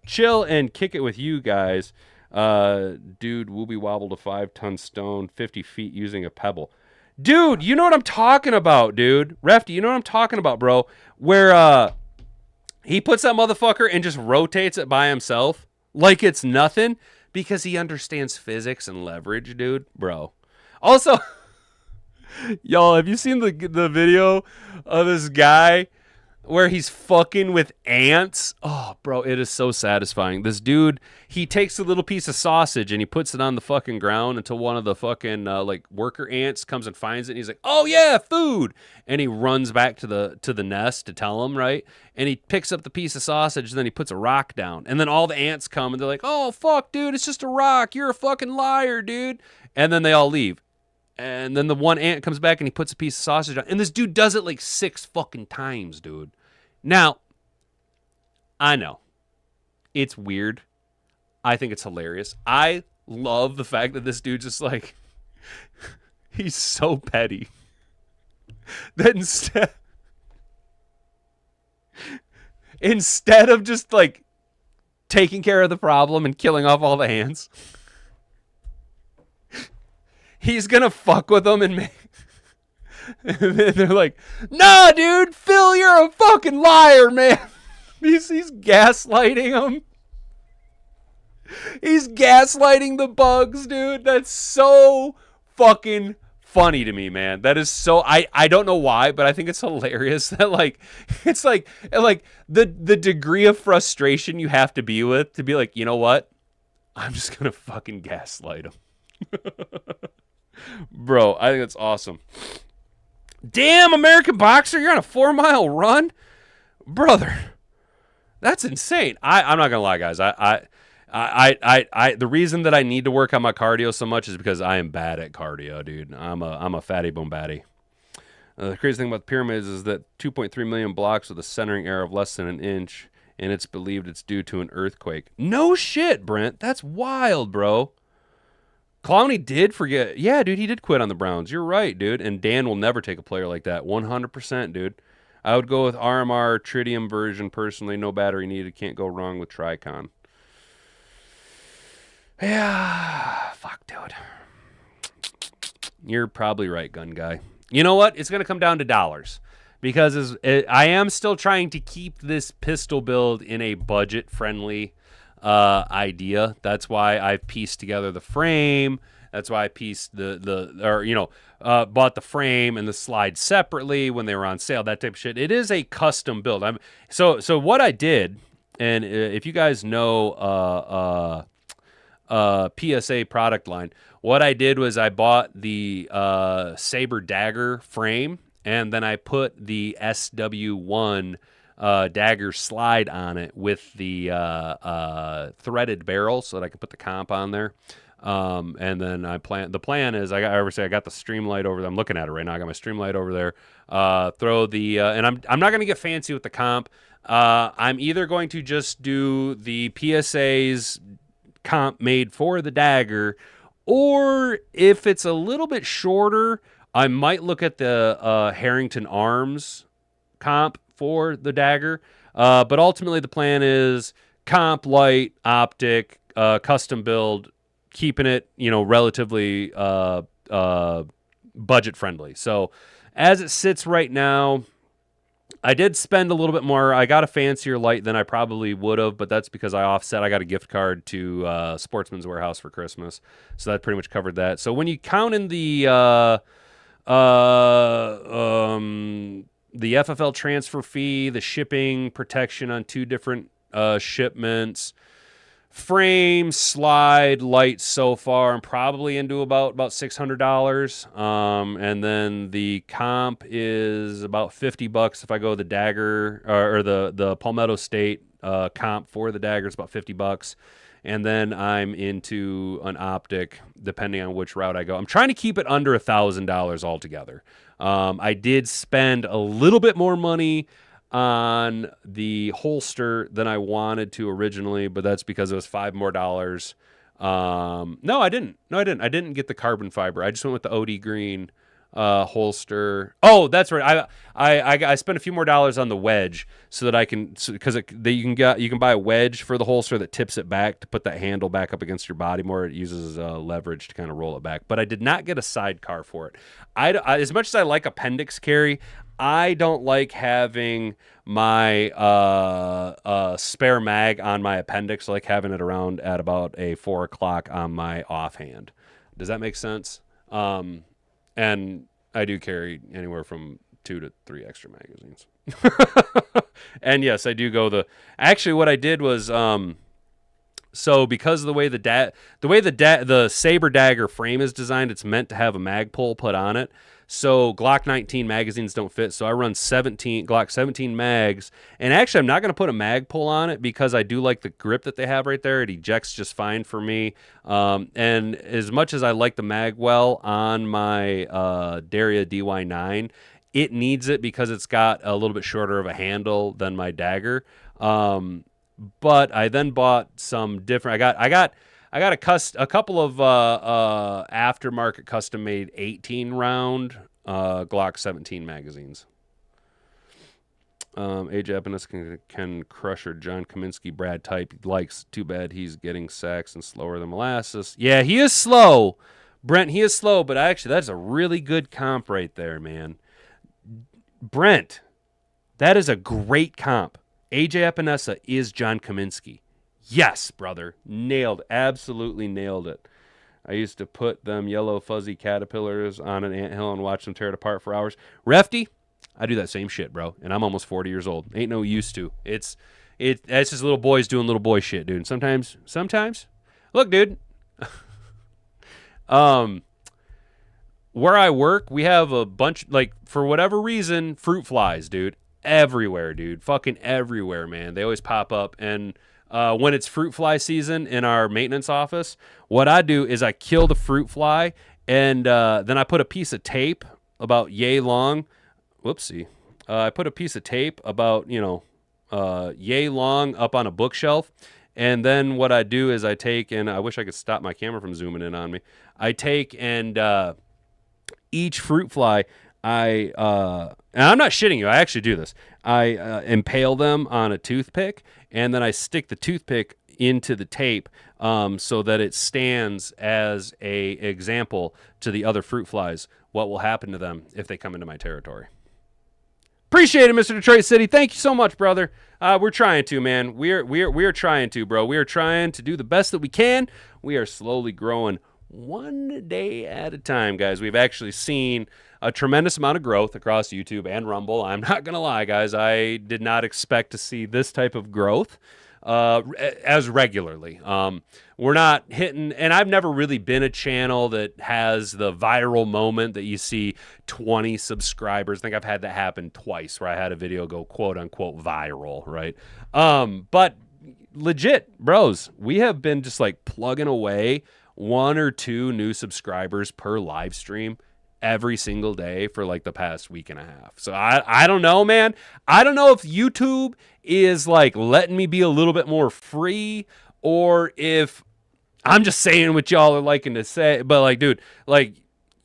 chill and kick it with you guys. Dude, Wooby wobbled a 5-ton stone 50 feet using a pebble. Dude, you know what I'm talking about, dude. Refty, you know what I'm talking about, bro. Where he puts that motherfucker and just rotates it by himself like it's nothing because he understands physics and leverage, dude. Bro. Also, y'all, have you seen the video of this guy where he's fucking with ants? Oh, bro, it is so satisfying. This dude, he takes a little piece of sausage and he puts it on the fucking ground until one of the fucking like worker ants comes and finds it. And he's like, "Oh yeah, food!" And he runs back to the nest to tell him, right? And he picks up the piece of sausage and then he puts a rock down. And then all the ants come and they're like, "Oh fuck, dude, it's just a rock. You're a fucking liar, dude." And then they all leave. And then the one ant comes back and he puts a piece of sausage on. And this dude does it like 6 fucking times, dude. Now, I know. It's weird. I think it's hilarious. I love the fact that this dude just like, he's so petty. That instead of just like taking care of the problem and killing off all the ants, he's gonna fuck with them and make. And they're like, "Nah, dude, Phil, you're a fucking liar, man." He's gaslighting them. He's gaslighting the bugs, dude. That's so fucking funny to me, man. That is so I don't know why, but I think it's hilarious that like it's like the degree of frustration you have to be with to be like, you know what? I'm just gonna fucking gaslight him. Bro, I think that's awesome. Damn, American Boxer, you're on a 4-mile run? Brother, that's insane. I'm not gonna lie, guys. The reason that I need to work on my cardio so much is because I am bad at cardio, dude. I'm a fatty boom batty. The crazy thing about the pyramids is that 2.3 million blocks with a centering error of less than an inch, and it's believed it's due to an earthquake. No shit, Brent. That's wild, bro. Clowney did forget. Yeah, dude, he did quit on the Browns. You're right, dude. And Dan will never take a player like that. 100%, dude. I would go with RMR Tritium version personally. No battery needed. Can't go wrong with Tricon. Yeah, fuck, dude. You're probably right, gun guy. You know what? It's going to come down to dollars because I am still trying to keep this pistol build in a budget-friendly idea. That's why I've pieced together the frame. That's why I pieced bought the frame and the slide separately when they were on sale, that type of shit. It is a custom build. So what I did, and if you guys know PSA product line, what I did was I bought the Saber Dagger frame, and then I put the SW1 Dagger slide on it with the threaded barrel so that I could put the comp on there. And then the plan is I got the Streamlight over there. I'm looking at it right now. I got my Streamlight over there. Throw the and I'm not going to get fancy with the comp. I'm either going to just do the PSA's comp made for the Dagger, or if it's a little bit shorter, I might look at the Harrington Arms comp for the Dagger. But ultimately the plan is comp, light, optic, custom build, keeping it, relatively budget friendly. So as it sits right now, I did spend a little bit more. I got a fancier light than I probably would have, but that's because I offset. I got a gift card to Sportsman's Warehouse for Christmas, so that pretty much covered that. So when you count in the FFL transfer fee, the shipping protection on 2 different shipments, frame, slide, light so far, I'm probably into about $600. And then the comp is about $50 if I go the Dagger or the Palmetto State comp for the Dagger is about $50. And then I'm into an optic depending on which route I go. I'm trying to keep it under $1,000 altogether. I did spend a little bit more money on the holster than I wanted to originally, but that's because it was $5 more. No, I didn't. I didn't get the carbon fiber. I just went with the OD green holster. Oh, that's right. I spent a few more dollars on the wedge so that I can, because you can buy a wedge for the holster that tips it back to put that handle back up against your body more. It uses leverage to kind of roll it back. But I did not get a sidecar for it. As much as I like appendix carry, I don't like having my spare mag on my appendix. I like having it around at about a 4 o'clock on my offhand. Does that make sense? And I do carry anywhere from 2 to 3 extra magazines. And yes, I do go actually what I did was, so because of the way the Saber Dagger frame is designed, it's meant to have a mag pull put on it. So Glock 19 magazines don't fit. So I run Glock 17 mags. And actually, I'm not going to put a mag pull on it because I do like the grip that they have right there. It ejects just fine for me. And as much as I like the mag well on my Daria DY9, it needs it because it's got a little bit shorter of a handle than my Dagger. But I then bought some different. I got a couple of aftermarket custom made 18 round Glock 17 magazines. AJ Epinesa can crush her John Kaminsky Brad type. He likes. Too bad he's getting sacks and slower than molasses. Yeah, he is slow. Brent, he is slow, but actually that's a really good comp right there, man. Brent, that is a great comp. AJ Epinesa is John Kaminsky. Yes, brother. Nailed. Absolutely nailed it. I used to put them yellow fuzzy caterpillars on an anthill and watch them tear it apart for hours. Refty, I do that same shit, bro. And I'm almost 40 years old. Ain't no used to. That's just little boys doing little boy shit, dude. Sometimes. Look, dude. Where I work, we have a bunch, like, for whatever reason, fruit flies, dude. Everywhere, dude. Fucking everywhere, man. They always pop up. And when it's fruit fly season in our maintenance office, what I do is I kill the fruit fly, and then I put a piece of tape about yay long. Whoopsie. I put a piece of tape about, yay long up on a bookshelf. And then what I do is I take, and I wish I could stop my camera from zooming in on me. I take and each fruit fly, and I'm not shitting you, I actually do this. I impale them on a toothpick, and then I stick the toothpick into the tape so that it stands as a example to the other fruit flies what will happen to them if they come into my territory. Appreciate it, Mr. Detroit City. Thank you so much, brother. We're trying to, man. We are trying to, bro. We are trying to do the best that we can. We are slowly growing one day at a time, guys. We've actually seen a tremendous amount of growth across YouTube and Rumble. I'm not going to lie, guys. I did not expect to see this type of growth as regularly. We're not hitting, and I've never really been a channel that has the viral moment that you see 20 subscribers. I think I've had that happen twice where I had a video go quote unquote viral, right? But legit, bros, we have been just like plugging away 1 or 2 new subscribers per live stream every single day for like the past week and a half. So I don't know, man. I don't know if YouTube is like letting me be a little bit more free, or if I'm just saying what y'all are liking to say. But like, dude, like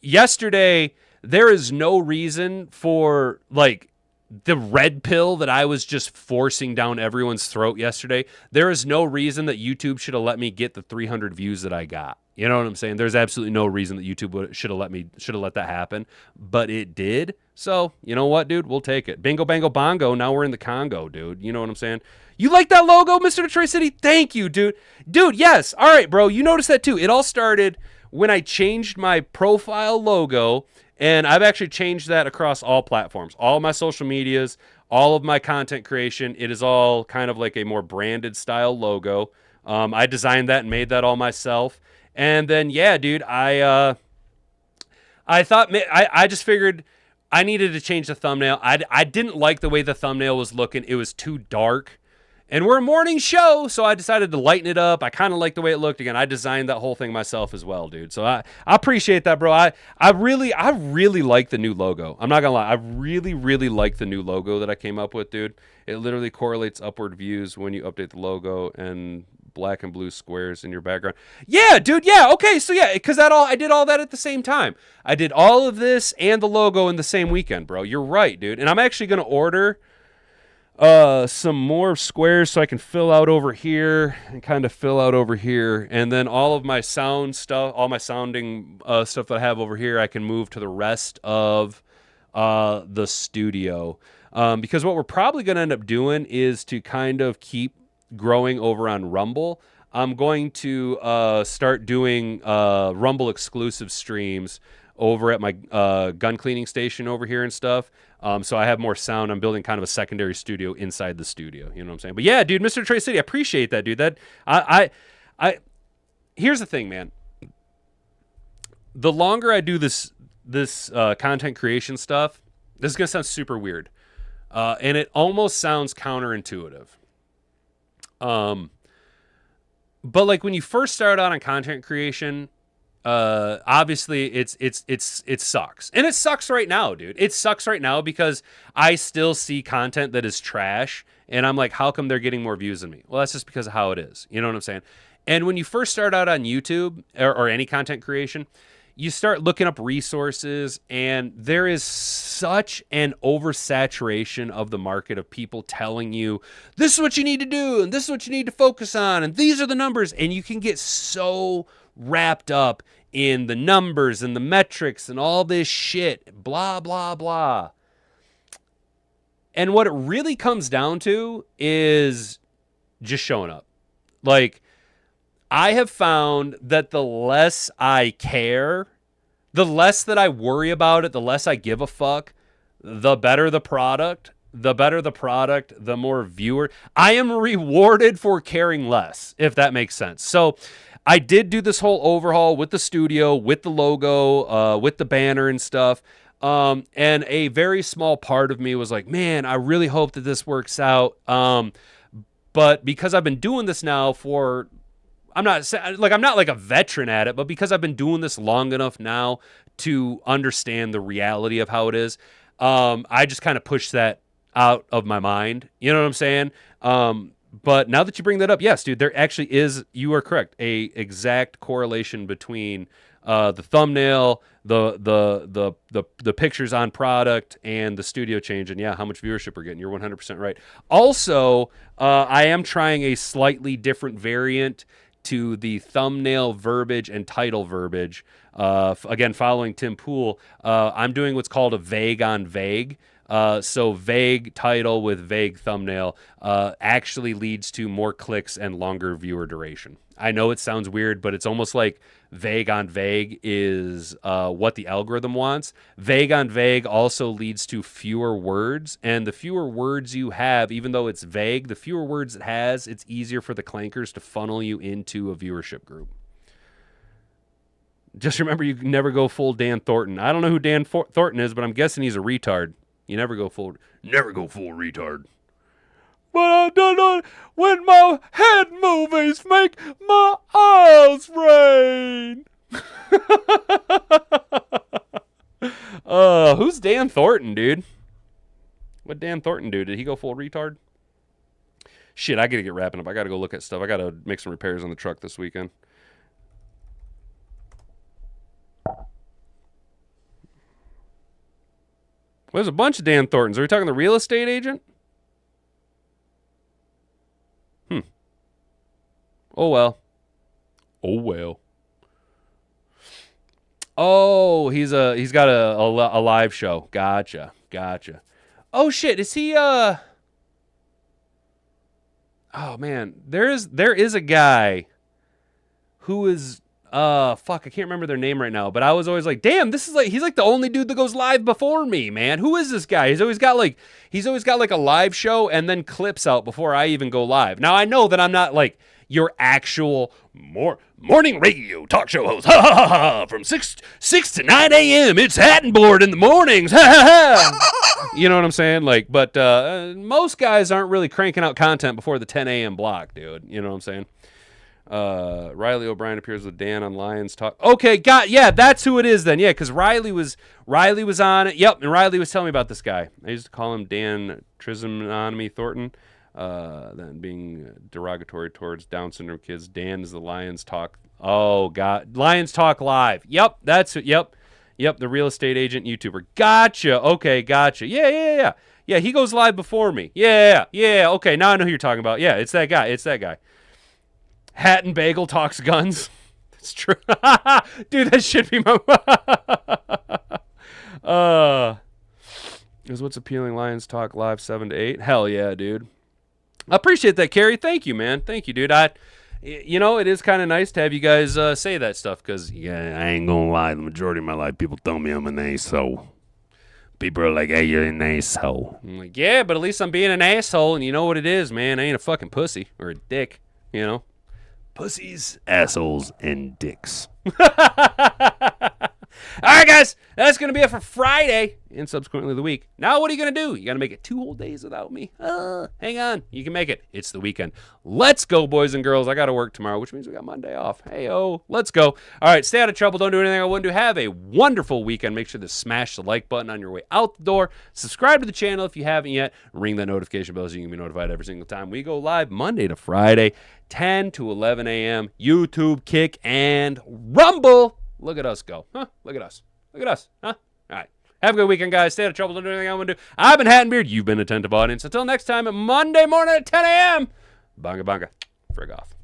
yesterday, there is no reason for like the red pill that I was just forcing down everyone's throat yesterday. There is no reason that YouTube should have let me get the 300 views that I got. You know what I'm saying? There's absolutely no reason that YouTube should have let that happen, but it did. So, you know what, dude? We'll take it. Bingo, bango, bongo. Now we're in the Congo, dude. You know what I'm saying? You like that logo, Mr. Detroit City? Thank you, dude. Dude, yes. All right, bro. You noticed that too. It all started when I changed my profile logo, and I've actually changed that across all platforms, all of my social medias, all of my content creation. It is all kind of like a more branded style logo. I designed that and made that all myself. And then, yeah, dude, I thought, I just figured I needed to change the thumbnail. I didn't like the way the thumbnail was looking. It was too dark. And we're a morning show, so I decided to lighten it up. I kind of like the way it looked. Again, I designed that whole thing myself as well, dude. So I appreciate that, bro. I really like the new logo. I'm not going to lie. I really, really like the new logo that I came up with, dude. It literally correlates upward views when you update the logo and black and blue squares in your background. Yeah, dude. Yeah. Okay. So yeah, because I did all that at the same time. I did all of this and the logo in the same weekend, bro. You're right, dude. And I'm actually going to order some more squares so I can fill out over here and kind of fill out over here. And then all of my sound stuff, all my sounding stuff that I have over here, I can move to the rest of the studio. Because what we're probably going to end up doing is to kind of keep growing over on Rumble. I'm going to start doing Rumble exclusive streams over at my gun cleaning station over here and stuff. So I have more sound. I'm building kind of a secondary studio inside the studio. You know what I'm saying? But yeah, dude, Mr. Trey City, I appreciate that, dude. That I here's the thing, man. The longer I do this content creation stuff, this is gonna sound super weird, and it almost sounds counterintuitive. But like when you first start out on content creation, obviously it sucks. And it sucks right now, dude. It sucks right now because I still see content that is trash and I'm like, how come they're getting more views than me? Well, that's just because of how it is. You know what I'm saying? And when you first start out on YouTube or any content creation, you start looking up resources, and there is such an oversaturation of the market of people telling you this is what you need to do and this is what you need to focus on and these are the numbers, and you can get so wrapped up in the numbers and the metrics and all this shit, blah, blah, blah. And what it really comes down to is just showing up. Like, I have found that the less I care, the less that I worry about it, the less I give a fuck, the better the product. The better the product, the more viewer. I am rewarded for caring less, if that makes sense. So I did do this whole overhaul with the studio, with the logo, with the banner and stuff. And a very small part of me was like, man, I really hope that this works out. But because I've been doing this now for... I'm not like a veteran at it, but because I've been doing this long enough now to understand the reality of how it is, I just kind of pushed that out of my mind. You know what I'm saying? But now that you bring that up, yes, dude, there actually is, you are correct, a exact correlation between the thumbnail, the pictures on product, and the studio change, and yeah, how much viewership we're getting. You're 100% right. Also, I am trying a slightly different variant to the thumbnail verbiage and title verbiage. Again, following Tim Pool, I'm doing what's called a vague on vague. So vague title with vague thumbnail actually leads to more clicks and longer viewer duration. I know it sounds weird, but it's almost like vague on vague is what the algorithm wants. Vague on vague also leads to fewer words, and the fewer words you have, even though it's vague, the fewer words it has, it's easier for the clankers to funnel you into a viewership group. Just remember, you can never go full Dan Thornton. I don't know who Dan Thornton is, but I'm guessing he's a retard. You never go full retard. But I don't know when my head movies make my eyes rain. Who's Dan Thornton, dude? What Dan Thornton do? Did he go full retard? Shit, I gotta get wrapping up. I gotta go look at stuff. I gotta make some repairs on the truck this weekend. Well, there's a bunch of Dan Thorntons. Are we talking the real estate agent? Oh, well. Oh, he's got a live show. Gotcha. Oh, shit. Is he, Oh, man. There is a guy who is... fuck, I can't remember their name right now, but I was always like, damn, he's like the only dude that goes live before me, man. Who is this guy? He's always got like a live show and then clips out before I even go live. Now, I know that I'm not like your actual morning radio talk show host. Ha ha ha ha. From 6 to 9 a.m. It's Hatton Board in the mornings. Ha ha ha. You know what I'm saying? Like, but most guys aren't really cranking out content before the 10 a.m. block, dude. You know what I'm saying? Riley O'Brien appears with Dan on Lions Talk. Okay, yeah, that's who it is then. Yeah, because Riley was on it. Yep, and Riley was telling me about this guy. I used to call him Dan Trisomonomy Thornton. Then being derogatory towards Down syndrome kids. Dan is the Lions Talk. Oh God, Lions Talk Live. Yep, that's it. Yep, the real estate agent YouTuber. Gotcha. Okay, gotcha. Yeah. Yeah, he goes live before me. Yeah. Okay, now I know who you're talking about. Yeah, it's that guy. Hat and Bagel talks guns. That's true. Dude, that should be my... Is what's appealing Lions Talk Live 7 to 8? Hell yeah, dude. I appreciate that, Carrie. Thank you, man. Thank you, dude. It is kind of nice to have you guys say that stuff because, yeah, I ain't gonna lie. The majority of my life, people tell me I'm an asshole. People are like, hey, you're an asshole. I'm like, yeah, but at least I'm being an asshole, and you know what it is, man. I ain't a fucking pussy or a dick, you know? Pussies, assholes, and dicks. All right, guys, that's going to be it for Friday and subsequently the week. Now, what are you going to do? You got to make it 2 whole days without me? Hang on. You can make it. It's the weekend. Let's go, boys and girls. I got to work tomorrow, which means we got Monday off. Hey-oh, let's go. All right, stay out of trouble. Don't do anything I wouldn't do. Have a wonderful weekend. Make sure to smash the like button on your way out the door. Subscribe to the channel if you haven't yet. Ring that notification bell so you can be notified every single time we go live Monday to Friday, 10 to 11 a.m. YouTube, Kick, and Rumble. Look at us go. Huh? Look at us. Look at us. Huh? All right. Have a good weekend, guys. Stay out of trouble. Don't do anything I want to do. I've been Hattenbeard. You've been attentive audience. Until next time, Monday morning at 10 a.m. Bonga bonga. Frig off.